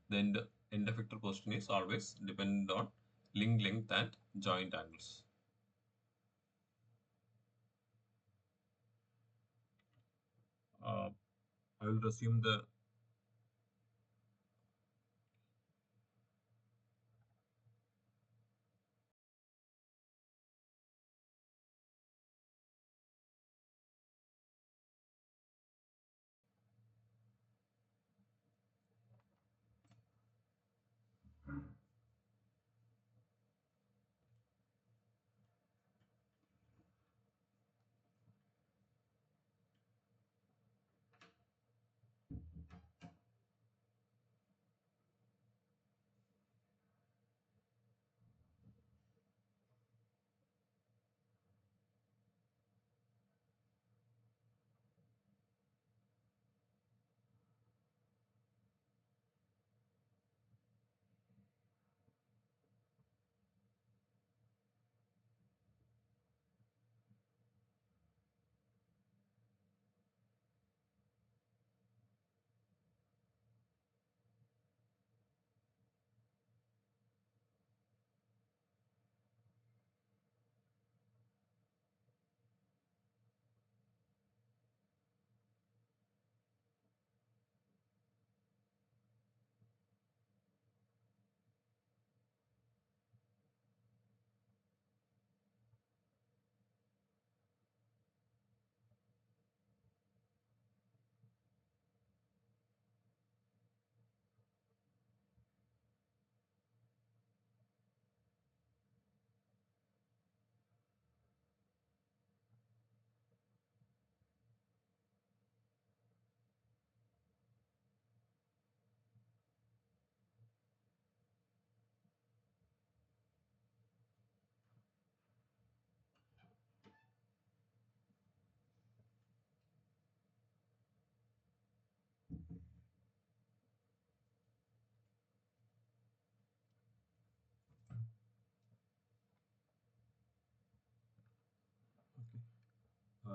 the end effector position is always dependent on link length and joint angles. Uh, I will resume the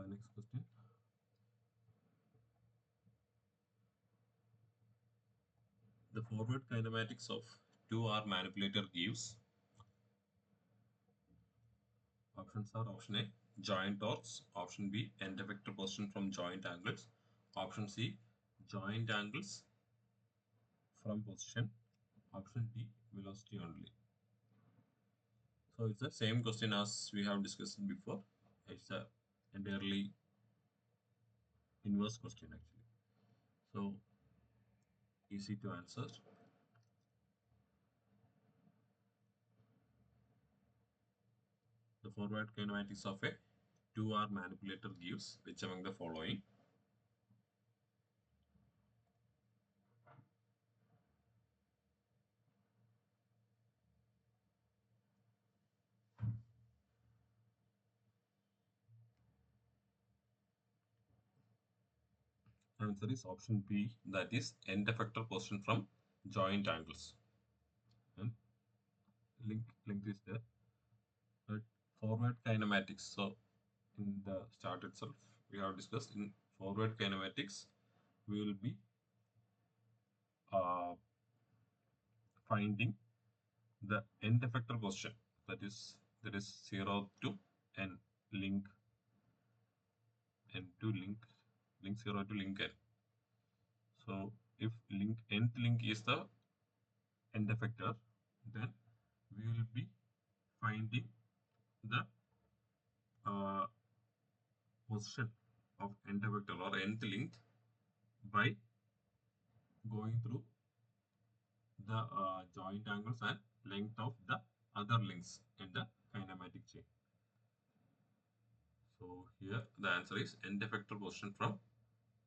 Next question. The forward kinematics of 2R manipulator gives. Options are option A, joint torques, option B, end effector position from joint angles, option C, joint angles from position, option D, velocity only. So it's the same question as we have discussed before. It's a entirely inverse question actually. So easy to answer. The forward kinematics of a 2R manipulator gives which among the following? Answer is option B, that is end effector position from joint angles. And link is there. But forward kinematics. So in the start itself, we have discussed in forward kinematics, we will be uh, finding the end effector position. That is 0 to n, link n to link 0 to link n. So if nth link is the end effector, then we will be finding the uh, position of end effector or nth link by going through the joint angles and length of the other links in the kinematic chain. So here the answer is end effector position from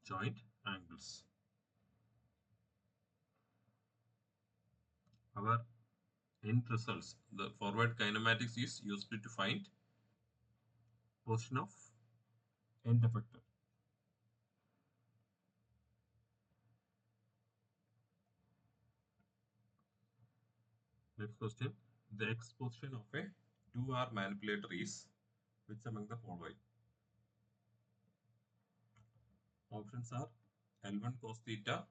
joint angles. Our end results, the forward kinematics is used to find position of end effector. Next question. The x position of a 2R manipulator is which among the following? Options are L1 cos theta,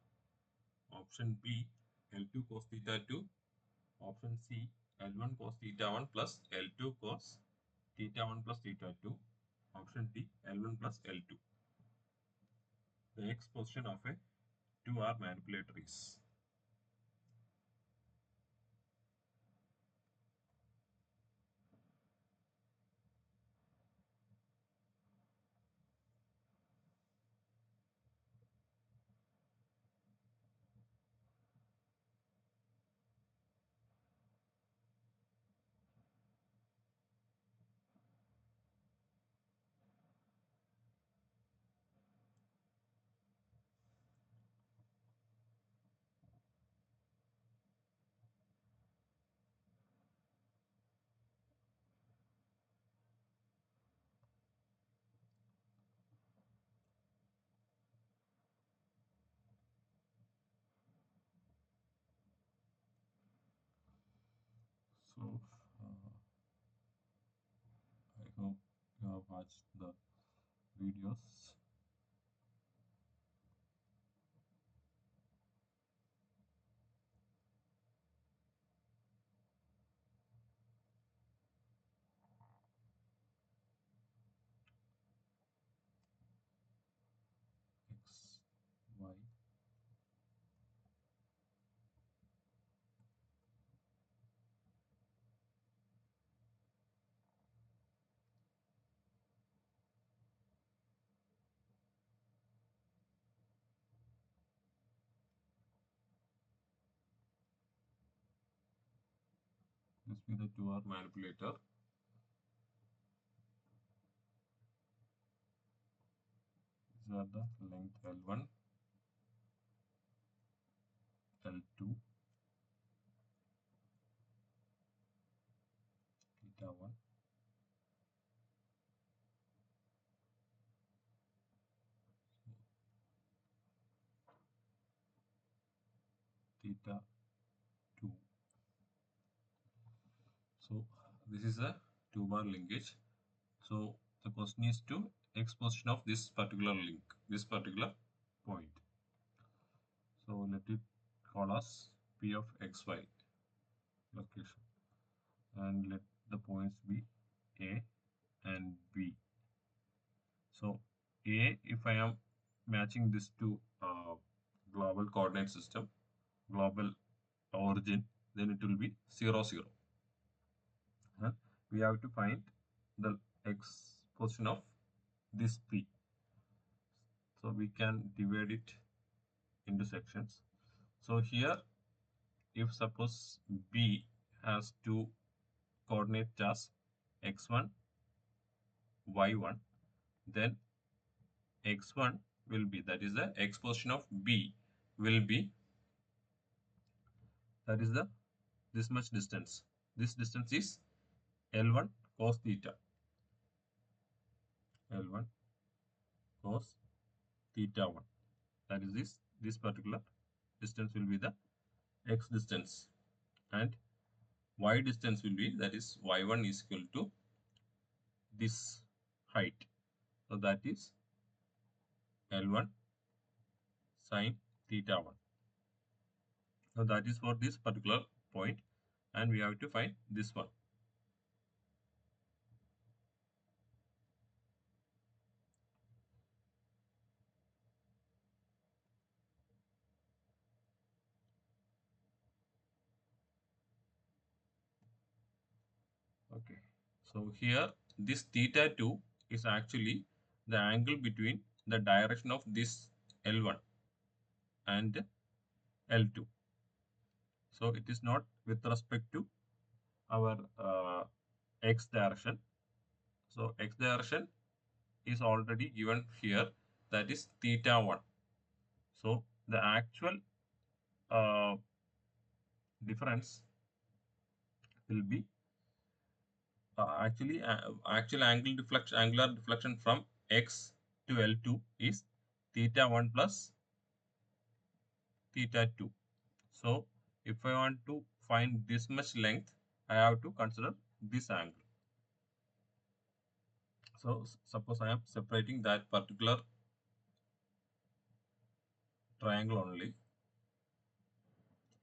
option B L2 cos theta 2, option C L1 cos theta 1 plus L2 cos theta 1 plus theta 2, option D L1 plus L2. The x position of a 2R manipulator is. So I hope you have watched the videos. X, Y. This be the 2R manipulator. These are the length L1, L2, theta 1, theta 2. So this is a 2-bar linkage. So The question is to x position of this particular link, this particular point. So let it call us P of xy location, and let the points be A and B. So A, if I am matching this to global coordinate system, global origin, then it will be 0, 0. We have to find the x position of this P. So we can divide it into sections. So here, if suppose B has two coordinate as x1, y1, then x1 will be, that is the x position of B will be, that is the this much distance. This distance is L1 cos theta. L1 cos theta 1. That is this particular distance will be the x distance, and y distance will be, that is y1 is equal to this height. So that is L1 sine theta 1. So that is for this particular point, and we have to find this one. Okay. So here this theta 2 is actually the angle between the direction of this L1 and L2. So it is not with respect to our x direction. So x direction is already given here, that is theta 1. So the actual uh, difference will be actual angular deflection from x to L2 is theta 1 plus theta 2. So if I want to find this much length, I have to consider this angle. So suppose I am separating that particular triangle only.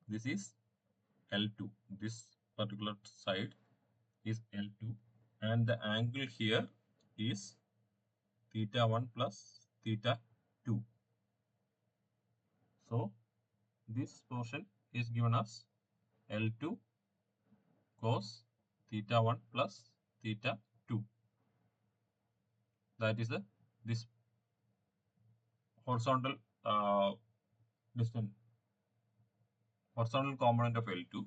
This is L2. This particular side is L2, and the angle here is theta 1 plus theta 2. So this portion is given as L2 cos theta 1 plus theta 2. That is the this horizontal distance, horizontal component of L2,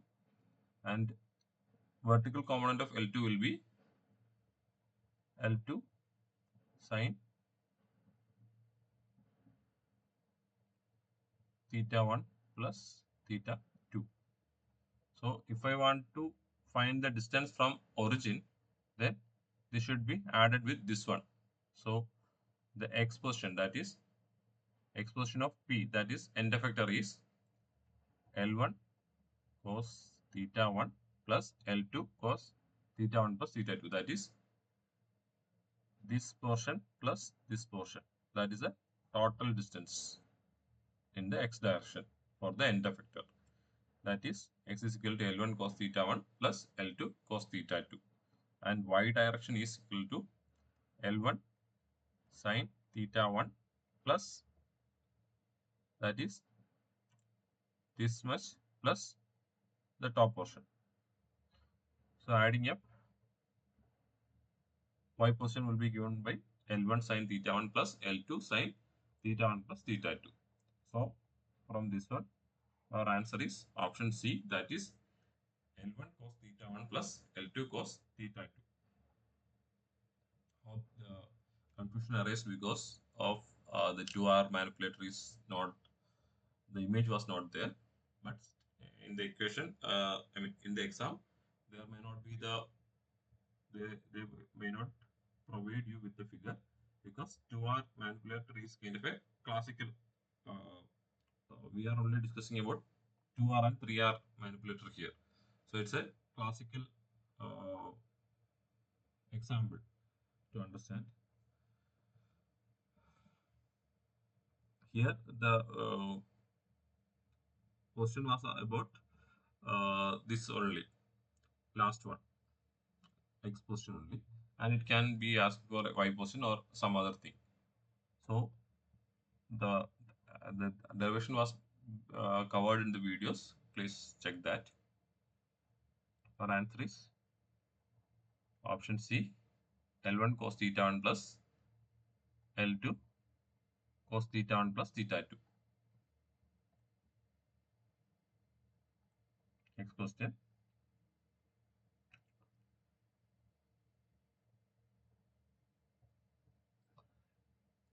and vertical component of L2 will be L2 sine theta 1 plus theta 2. So if I want to find the distance from origin, then this should be added with this one. So the x position, that is x position of P, that is end effector, is L1 cos theta 1 plus L2 cos theta 1 plus theta 2. That is this portion plus this portion. That is the total distance in the x direction for the end effector. That is x is equal to L1 cos theta 1 plus L2 cos theta 2. And y direction is equal to L1 sine theta 1 plus, that is this much plus the top portion. So adding up, y portion will be given by L1 sine theta 1 plus L2 sine theta 1 plus theta 2. So from this one, our answer is option C, that is L1 cos theta 1 plus L2 cos theta 2. Hope the confusion arose because of the 2R manipulator is not, the image was not there. But in the equation, in the exam, there may not be they may not provide you with the figure, because 2R manipulator is kind of a classical. Uh, we are only discussing about 2R and 3R manipulator here. So it's a classical example. to understand. Here, the question was about this only, last one, X position only, and it can be asked for Y position or some other thing. So the the derivation was covered in the videos. Please check that. Our answer is option C, L1 cos theta 1 plus L2 cos theta 1 plus theta 2. Next question.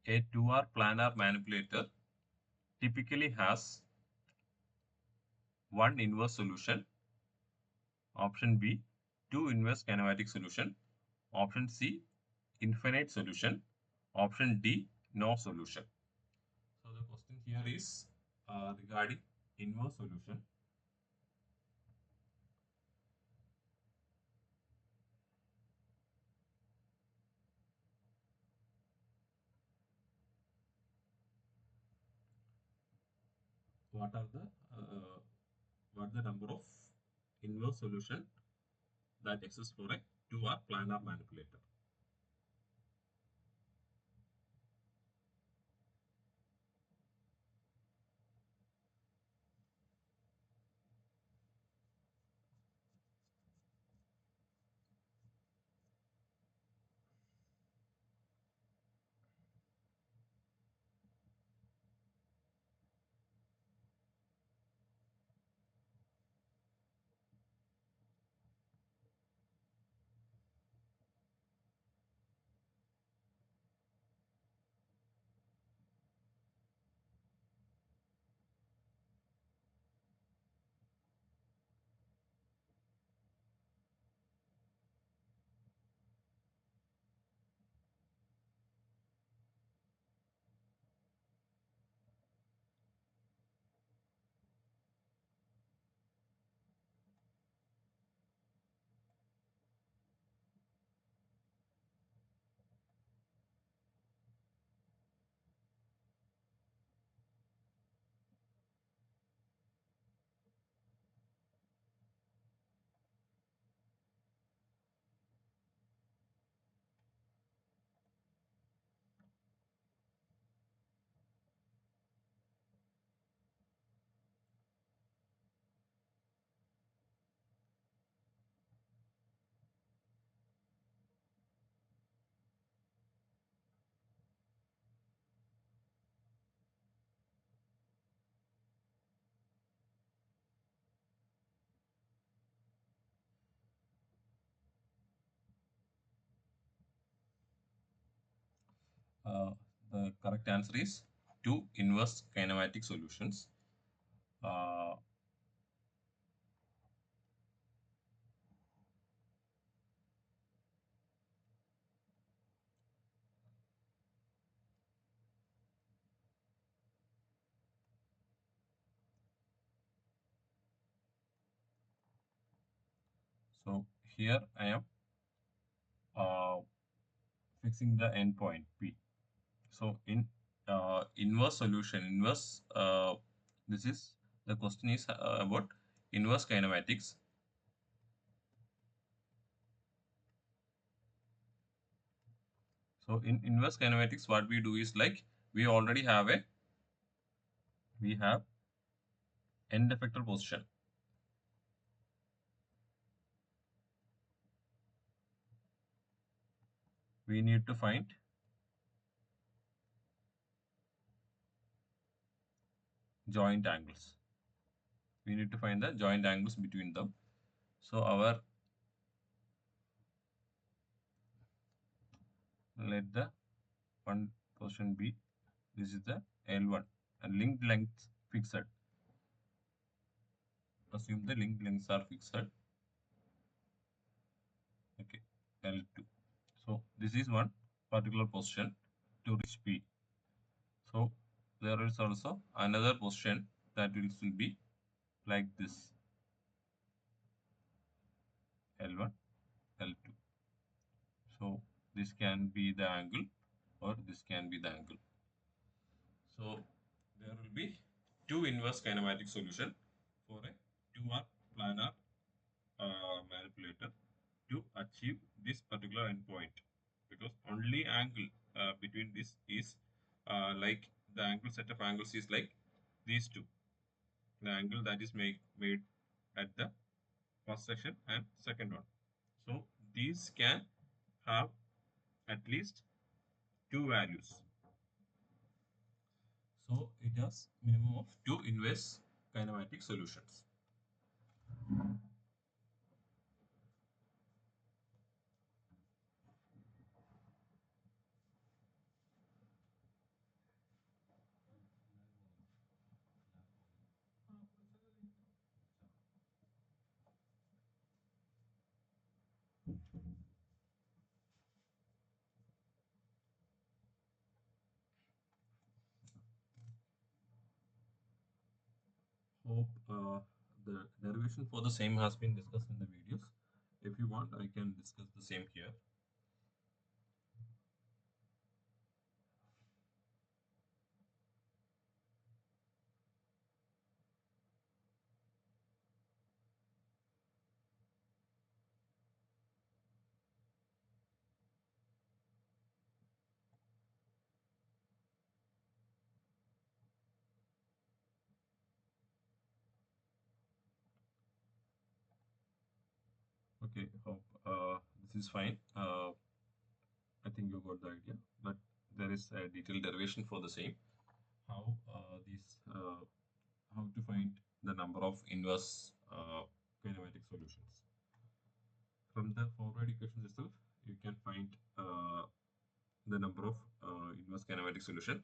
A 2R planar manipulator typically has one inverse solution. Option B, two inverse kinematic solution. Option C, infinite solution. Option D, no solution. So the question here is regarding inverse solution. What are the what the number of inverse solution that exists for a 2R planar manipulator? Uh, the correct answer is two inverse kinematic solutions. Uh, so here I am uh, fixing the endpoint P. So in inverse solution, this is the question is about inverse kinematics. So in inverse kinematics, what we do is like we already have we have end effector position. We need to find joint angles. We need to find the joint angles between them. So our let the one position be, this is the L1 and linked length fixed. Assume the linked lengths are fixed. Okay, L2. So this is one particular position to reach P. So there is also another position that will still be like this, L1, L2. So this can be the angle or this can be the angle. So there will be two inverse kinematic solution for a 2R planar manipulator to achieve this particular endpoint, because only angle between this is like the angle set of angles is like these two, the angle that is made at the first section and second one. So these can have at least two values. So it has minimum of two inverse kinematic solutions. Hope the derivation for the same has been discussed in the videos. If you want, I can discuss the same here. Okay, hope this is fine. I think you got the idea, but there is a detailed derivation for the same. How how to find the number of inverse kinematic solutions. From the forward equations itself, you can find the number of inverse kinematic solution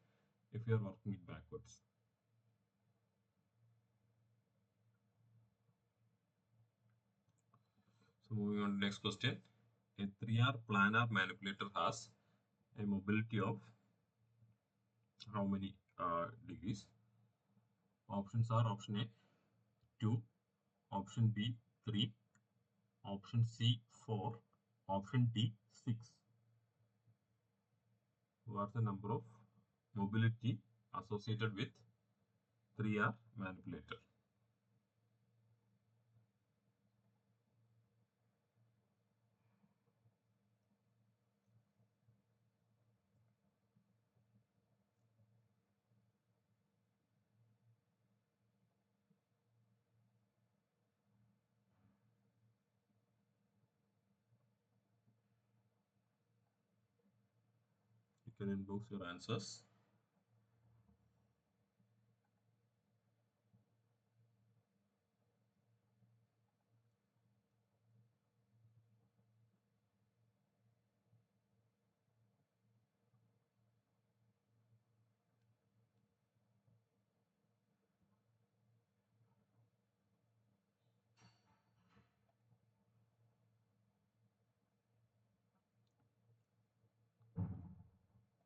if you are working it backwards. So moving on to the next question. A 3R planar manipulator has a mobility of how many degrees? Options are option A 2, option B 3, option C 4, option D 6. What's the number of mobility associated with 3R manipulator? You can inbox your answers.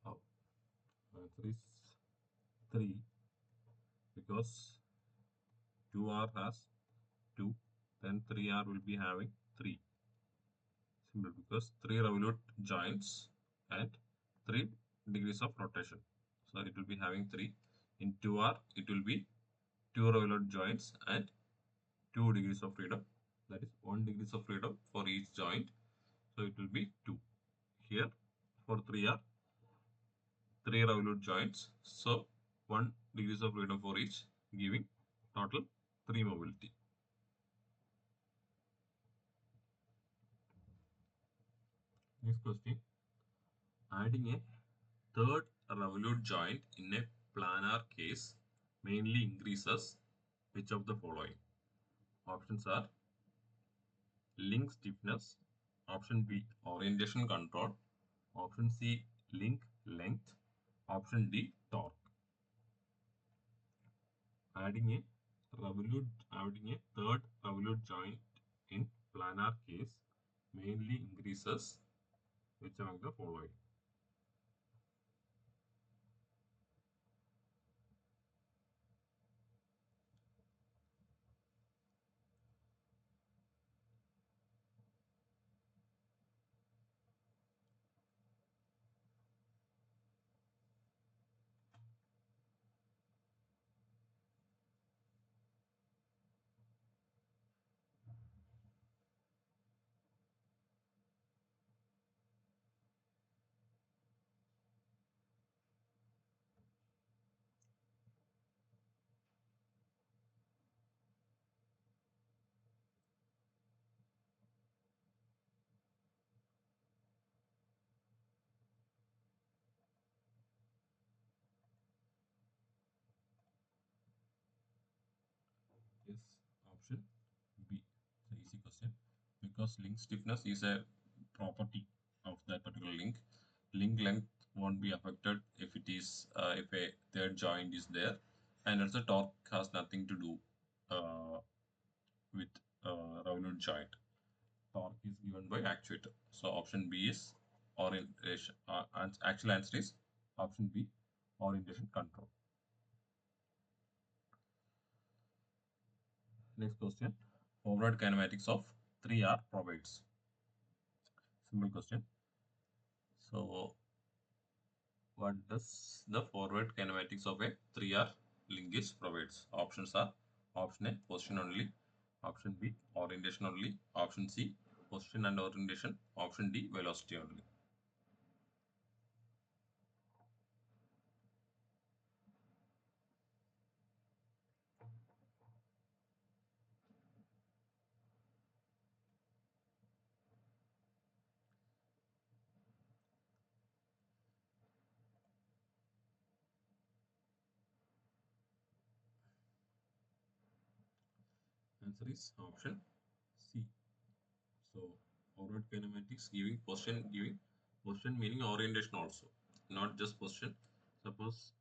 Oh, answer is 3, because 2R has 2, then 3R will be having 3. Simple, because 3 revolute joints and 3 degrees of rotation. So it will be having 3. In 2R, it will be 2 revolute joints and 2 degrees of freedom. That is 1 degrees of freedom for each joint. So it will be 2. Here for 3R, 3 revolute joints. So 1 degrees of freedom for each, giving total 3 mobility. Next question. Adding a third revolute joint in a planar case mainly increases which of the following? Options are link stiffness, option B orientation control, option C link length, option D torque. Adding a third revolute joint in planar case mainly increases which among the following? Yes, option B. It's an easy question because link stiffness is a property of that particular link. Link length won't be affected if it is if a third joint is there, and also torque has nothing to do uh, with Revenant joint. Torque is given by actuator. So option B is orientation. Actual answer is option B, orientation control. Next question. Forward kinematics of 3R provides. Simple question. So what does the forward kinematics of a 3R linkage provides? Options are option A, position only, option B, orientation only, option C, position and orientation, option D, velocity only. Answer is option C. So forward kinematics giving position meaning orientation also, not just position. Suppose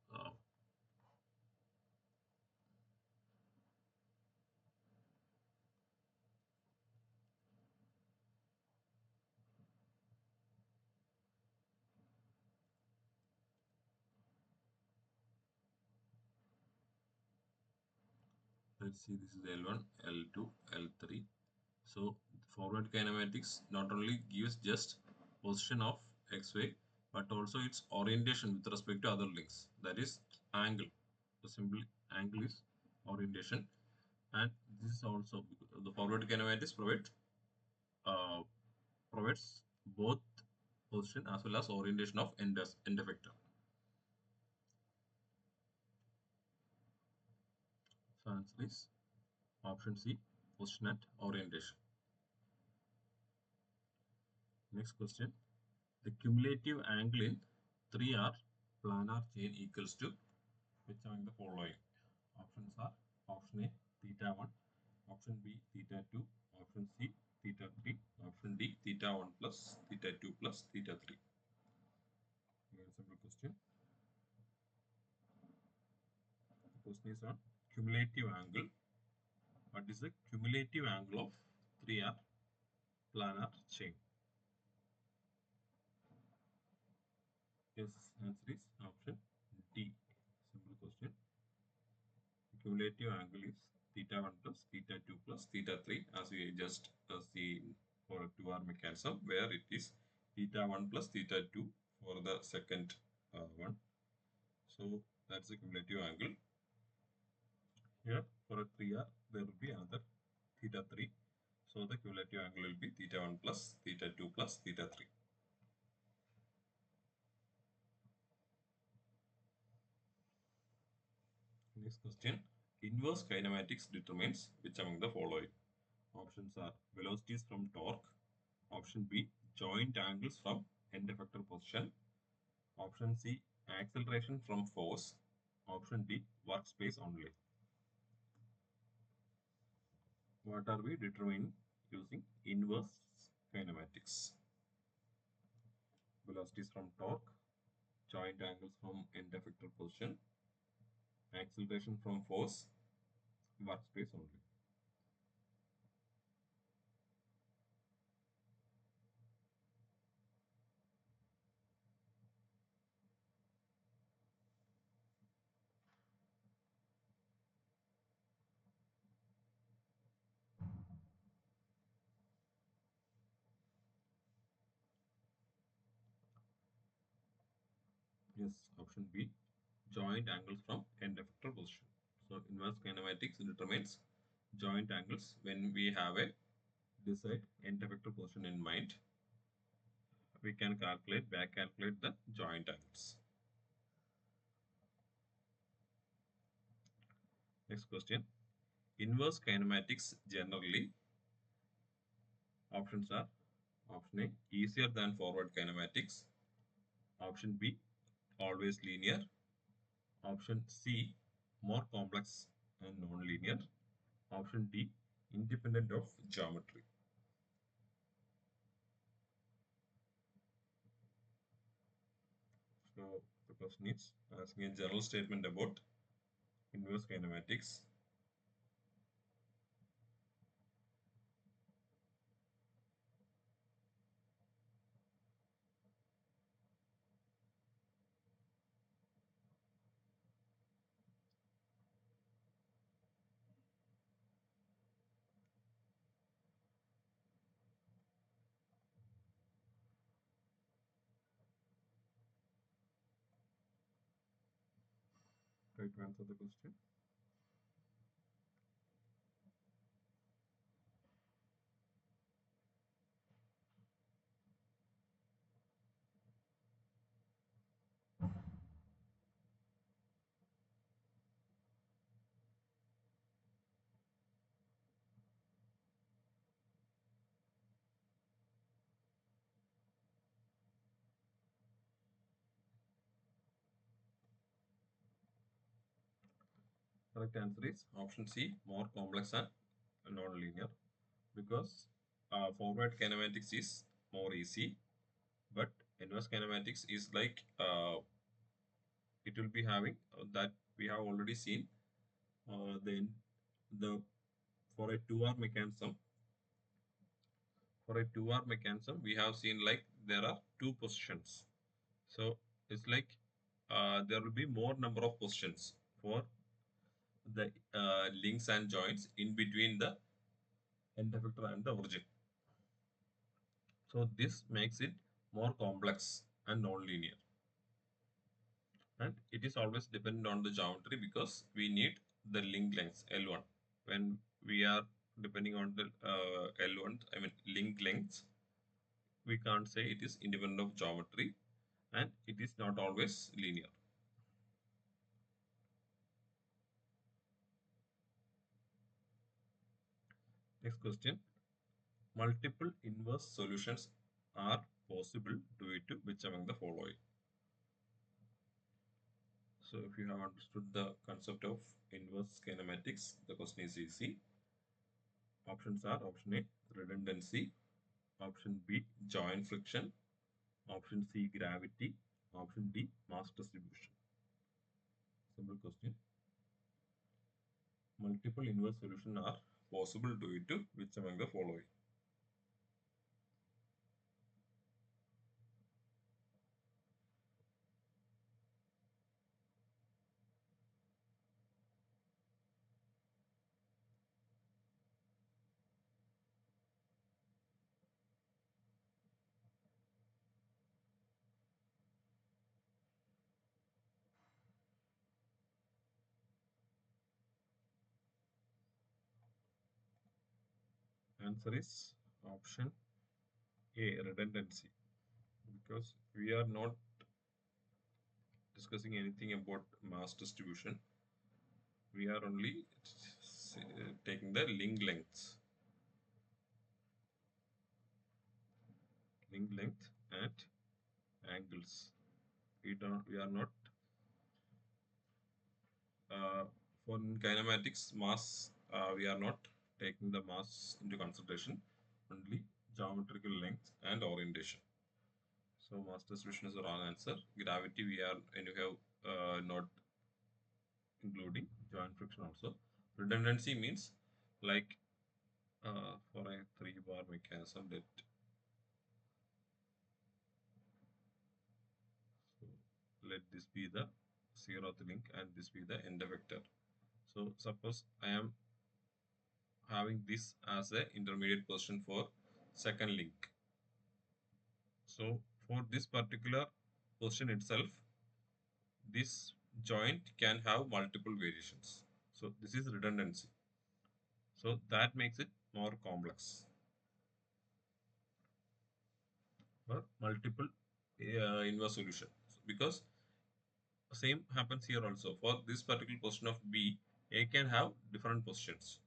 let's see, this is L1, L2, L3. So forward kinematics not only gives just position of XY, but also its orientation with respect to other links. That is angle. So simply angle is orientation, and this is also the forward kinematics uh, provides both position as well as orientation of end effector. So answer is option C, position and orientation. Next question. The cumulative angle in 3R planar chain equals to which among the following? Options are option A, theta 1, option B, theta 2, option C, theta 3, option D, theta 1 plus theta 2 plus theta 3. Very simple question. The question is on cumulative angle. What is the cumulative angle of 3R planar chain? Yes, answer is option D. Simple question. Cumulative angle is theta 1 plus theta 2 plus theta 3, as we just see for 2R mechanism, where it is theta 1 plus theta 2 for the second one. So that's the cumulative angle. Here for a 3R there will be another theta 3. So the cumulative angle will be theta 1 plus theta 2 plus theta 3. Next question. Inverse kinematics determines which among the following? Options are velocities from torque. Option B, joint angles from end effector position. Option C, acceleration from force. Option D, workspace only. What are we determining using inverse kinematics? Velocities from torque, joint angles from end effector position, acceleration from force, workspace only. Yes, option B, joint angles from end effector position. So inverse kinematics determines joint angles when we have a desired end effector position in mind. We can back calculate the joint angles. Next question. Inverse kinematics generally, options are option A, easier than forward kinematics, option B, always linear, option C, more complex and non-linear, Option D, independent of geometry. So the question is asking a general statement about inverse kinematics. Try to answer the question. Correct answer is option C, more complex and non-linear, because forward kinematics is more easy, but inverse kinematics is like it will be having that we have already seen. Then the for a 2R mechanism, we have seen like there are two positions. So it's like there will be more number of positions for the links and joints in between the end effector and the origin. So this makes it more complex and non-linear. And it is always dependent on the geometry because we need the link lengths L1. When we are depending on the L1, I mean link lengths, we can't say it is independent of geometry and it is not always linear. Next question. Multiple inverse solutions are possible due to which among the following? So if you have understood the concept of inverse kinematics, the question is easy. Options are option A, redundancy, option B, joint friction, option C, gravity, option D, mass distribution. Simple question. Multiple inverse solutions are possible due to which among the following? Answer is option A, redundancy, because we are not discussing anything about mass distribution. We are only taking the link length and angles. We are not uh, for kinematics mass. We are not taking the mass into consideration. Only geometrical length and orientation. So mass distribution is the wrong answer. Gravity we are anyhow not including joint friction also. Redundancy means like for a 3-bar mechanism that so let this be the zeroth link and this be the end vector. So suppose I am having this as a intermediate position for second link. So for this particular position itself, this joint can have multiple variations. So this is redundancy. So that makes it more complex for multiple inverse solution. Because same happens here also. For this particular position of B, A can have different positions.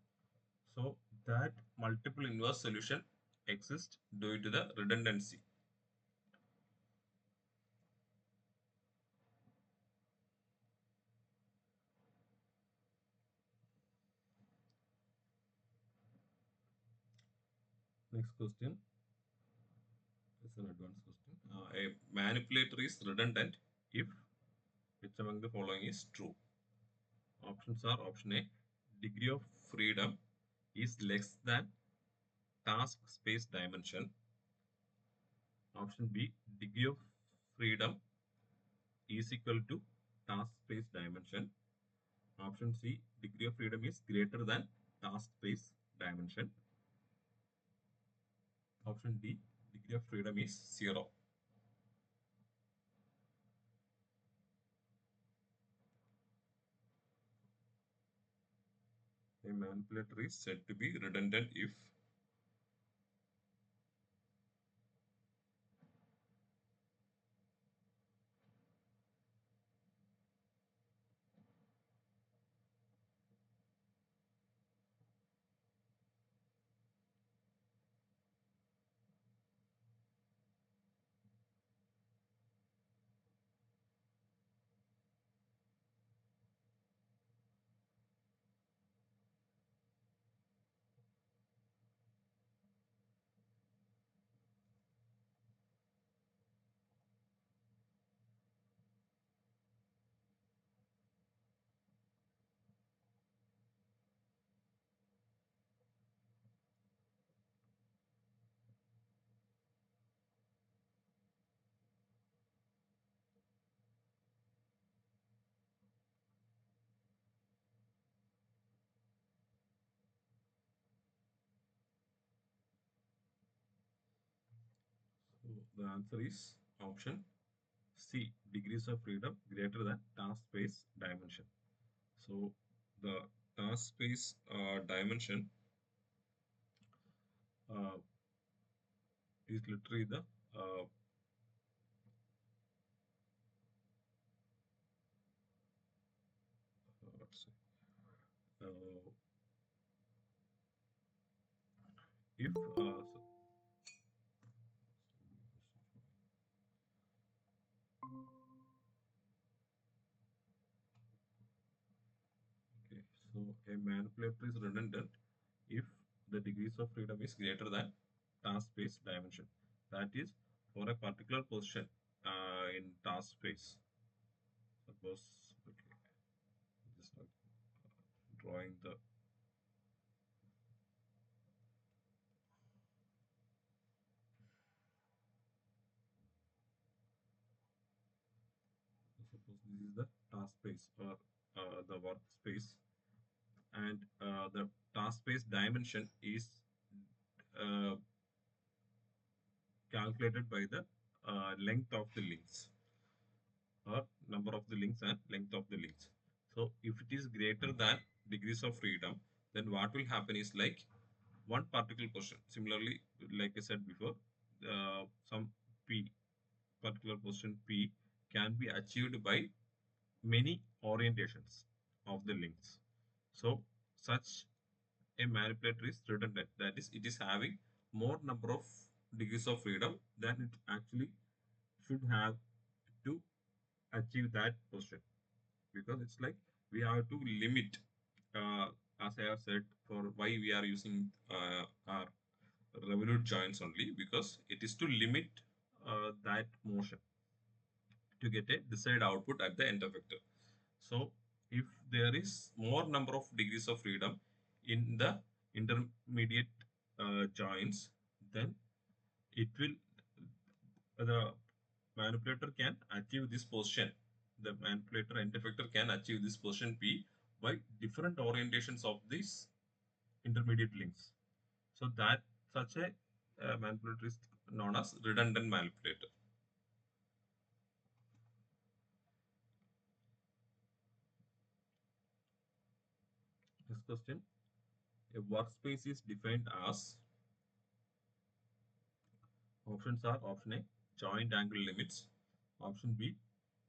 So that multiple inverse solution exists due to the redundancy. Next question is an advanced question. A manipulator is redundant if which among the following is true? Options are option A, degree of freedom is less than task space dimension. Option B, degree of freedom is equal to task space dimension. Option C, degree of freedom is greater than task space dimension. Option D, degree of freedom is 0. A manipulator is said to be redundant if so the answer is option C, degrees of freedom greater than task space dimension. So the task space dimension uh, is literally the let's say if okay, so a manipulator is redundant if the degrees of freedom is greater than task space dimension. That is for a particular position in task space. Suppose okay, just drawing the suppose this is the task space or the workspace, and the task space dimension is uh, calculated by the length of the links or number of the links and length of the links. So if it is greater than degrees of freedom, then what will happen is like one particle position. Similarly, like I said before, some P particular position P can be achieved by many orientations of the links. So such a manipulator is redundant. That is, it is having more number of degrees of freedom than it actually should have to achieve that position. Because it's like we have to limit, as I have said, for why we are using our revolute joints only, because it is to limit that motion to get a desired output at the end effector. So if there is more number of degrees of freedom in the intermediate joints, then it will the manipulator can achieve this position. The manipulator end effector can achieve this position P by different orientations of these intermediate links. So that such a manipulator is known as redundant manipulator. Next question. A workspace is defined as options are option A, joint angle limits, option B,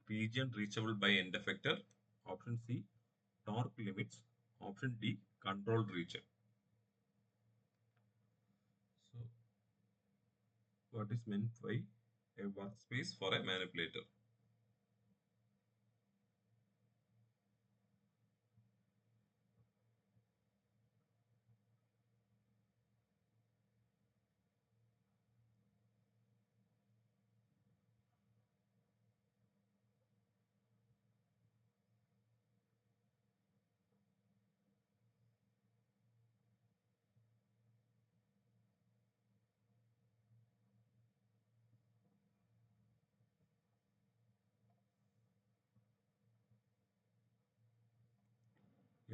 region reachable by end effector, option C, torque limits, option D, controlled region. So what is meant by a workspace for a manipulator?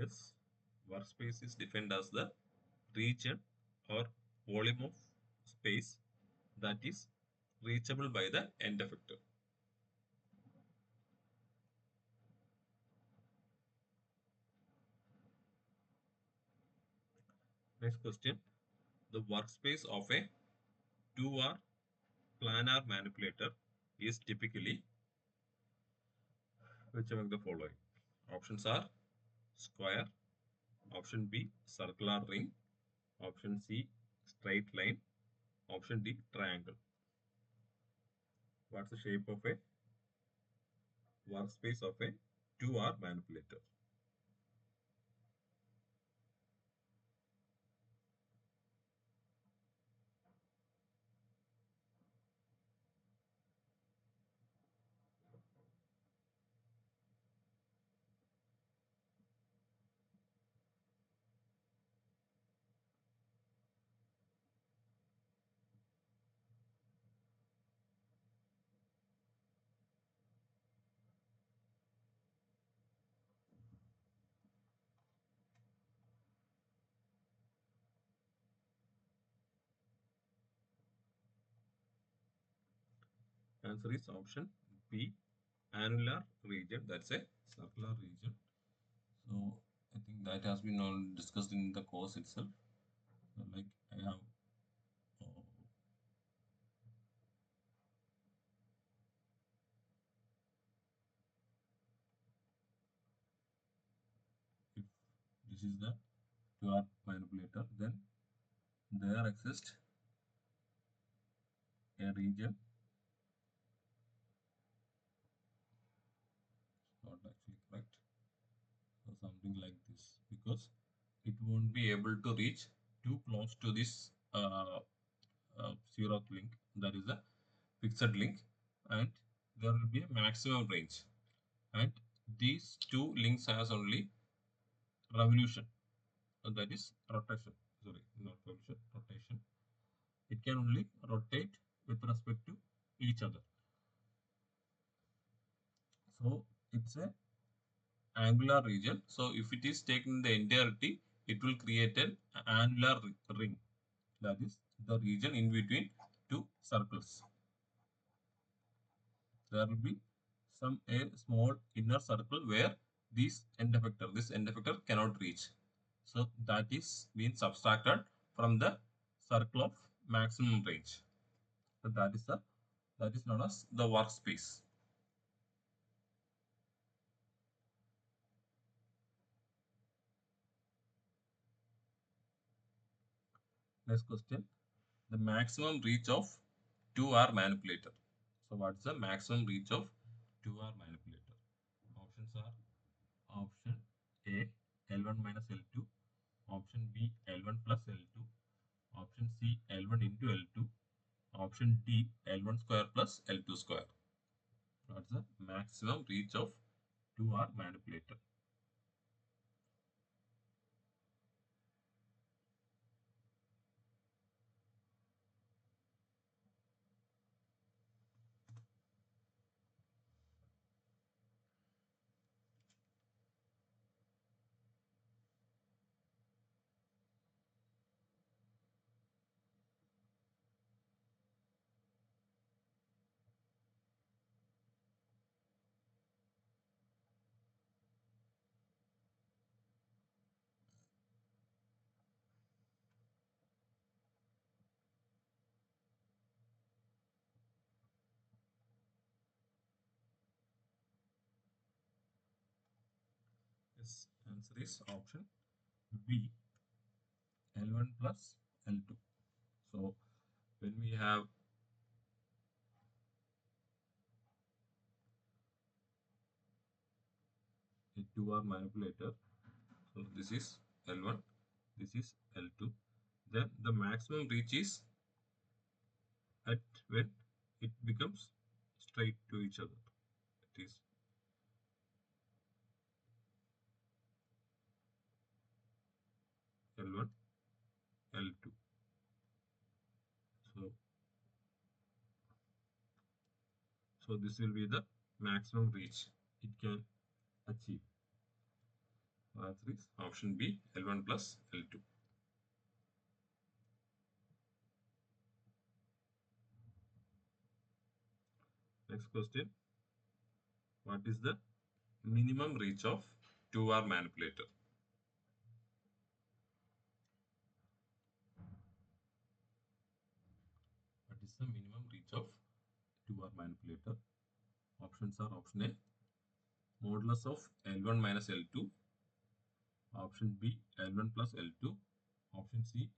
Yes, workspace is defined as the region or volume of space that is reachable by the end effector. Next question. The workspace of a 2R planar manipulator is typically which among the following? Options are square, option B circular ring, option C straight line, option D triangle. What's the shape of a workspace of a 2R manipulator? Answer is option B annular region. That's a circular region. So I think that has been all discussed in the course itself. So like I have uh, if this is the 2R manipulator, then there exists a region, not actually correct, or something like this, because it won't be able to reach too close to this zeroth link, that is a fixed link, and there will be a maximum range, and these two links has only revolution, that is rotation, sorry, not revolution, rotation. It can only rotate with respect to each other. So it's a angular region. So if it is taken in the entirety, it will create an annular ring. That is the region in between two circles. There will be some a small inner circle where this end effector cannot reach. So that is being subtracted from the circle of maximum range. So that is known as the workspace. Next question. The maximum reach of 2R manipulator. So what is the maximum reach of 2R manipulator? Options are option A L1 minus L2, option B L1 plus L2, option C L1 into L2, option D L1 square plus L2 square. What's the maximum reach of 2R manipulator? Yes, answer is option B L1 plus L2. So when we have a 2R manipulator, so this is L1, this is L2. Then the maximum reach is at when it becomes straight to each other. It is L1, L2. So, this will be the maximum reach it can achieve. Answer is option B, L1 plus L2. Next question. What is the minimum reach of 2R manipulator? What is the minimum reach of 2R manipulator? Options are option A, modulus of L1 minus L2. Option B, L1 plus L2. Option C,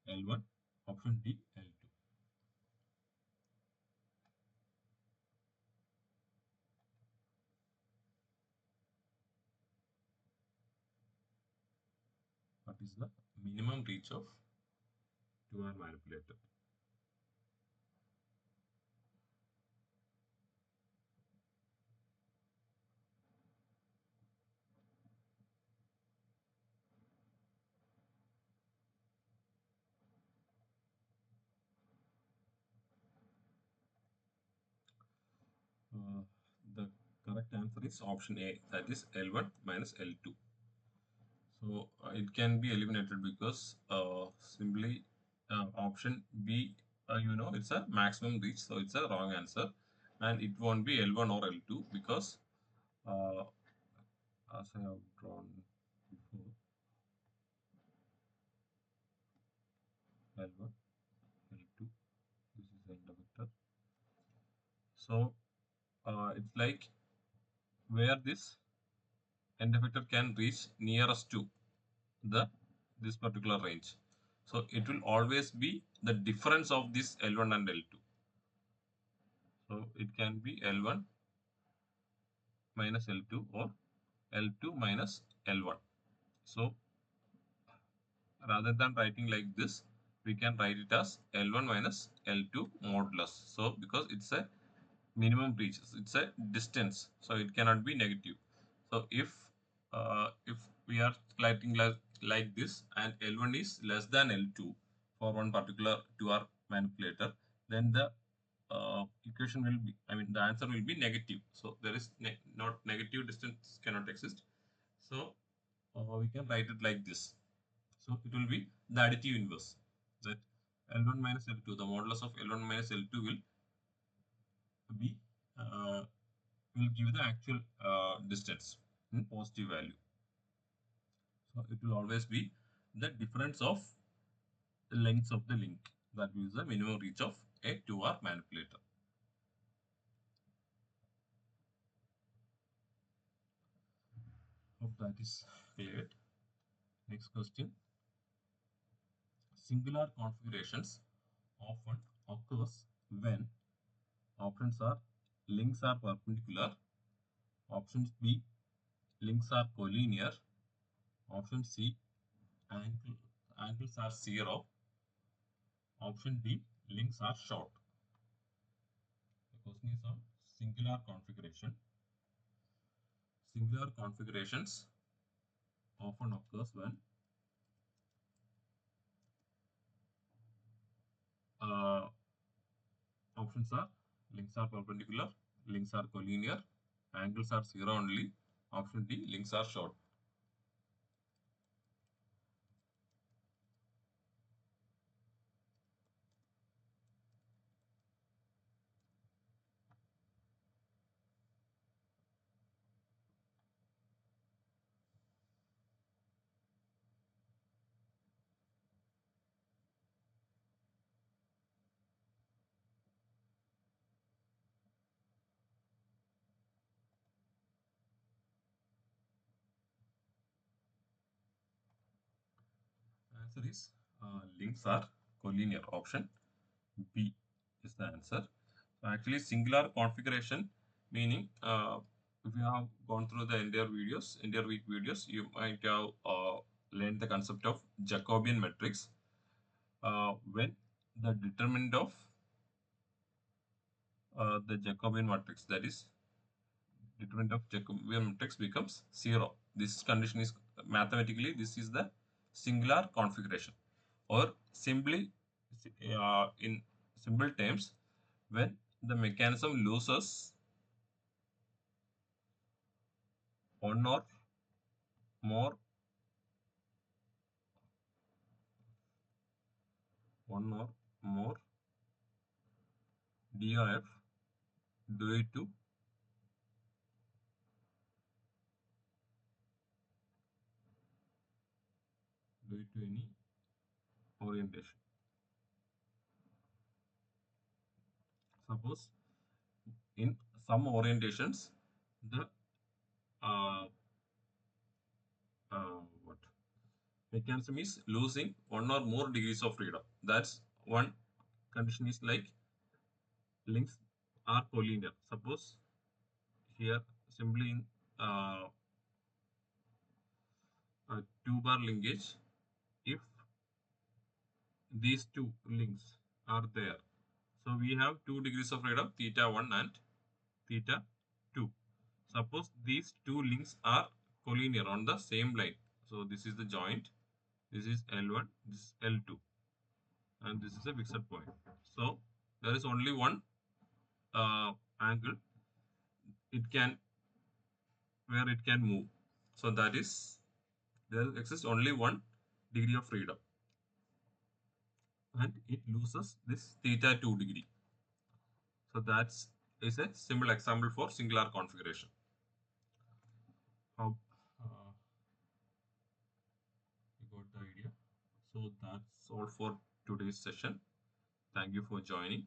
L1. Option D, L2. What is the minimum reach of 2R manipulator? Uh, the correct answer is option A, that is L1 minus L2. So it can be eliminated because simply option B, it's a maximum reach, so it's a wrong answer, and it won't be L1 or L2 because uh, as I have drawn before, L1, L2, this is the end vector. So it's like where this end effector can reach nearest to the this particular range. So it will always be the difference of this L1 and L2. So it can be L1 minus L2 or L2 minus L1. So rather than writing like this, we can write it as L1 minus L2 modulus. So because it's a minimum reach, it's a distance, so it cannot be negative. So if we are writing like this and L1 is less than L2 for one particular 2R manipulator, then the equation will be, the answer will be negative. So there is not negative, distance cannot exist. So we can write it like this. So it will be the additive inverse, that L1 minus L2, the modulus of L1 minus L2 be uh, will give the actual distance in positive value. So it will always be the difference of the lengths of the link, that is the minimum reach of a 2R manipulator. Hope that is clear. Next question. Singular configurations often occurs when options are links are perpendicular, options B, links are collinear, option C, angles are zero, option D, links are short. The question is on singular configuration. Singular configurations often occurs when uh, options are links are perpendicular, links are collinear, angles are zero only, option D, links are short. Answer is links are collinear. Option B is the answer. So actually, singular configuration meaning if you have gone through the entire week videos, you might have learned the concept of Jacobian matrix. When the determinant of the Jacobian matrix, that is determinant of Jacobian matrix becomes zero. This condition is mathematically, this is the singular configuration, or simply in simple terms, when the mechanism loses one or more, one or more DOF due to any orientation. Suppose in some orientations, the uh, what mechanism is losing one or more degrees of freedom. That's one condition is like links are collinear. Suppose here simply in a two bar linkage, if these two links are there, so we have 2 degrees of freedom, theta 1 and theta 2. Suppose these two links are collinear on the same line. So this is the joint, this is L1, this is L2, and this is a fixed point. So there is only one angle it can where it can move. So that is there exists only 1 degree of freedom, and it loses this theta 2 degree. So that's is a simple example for singular configuration. How you got the idea? So that's all for today's session. Thank you for joining.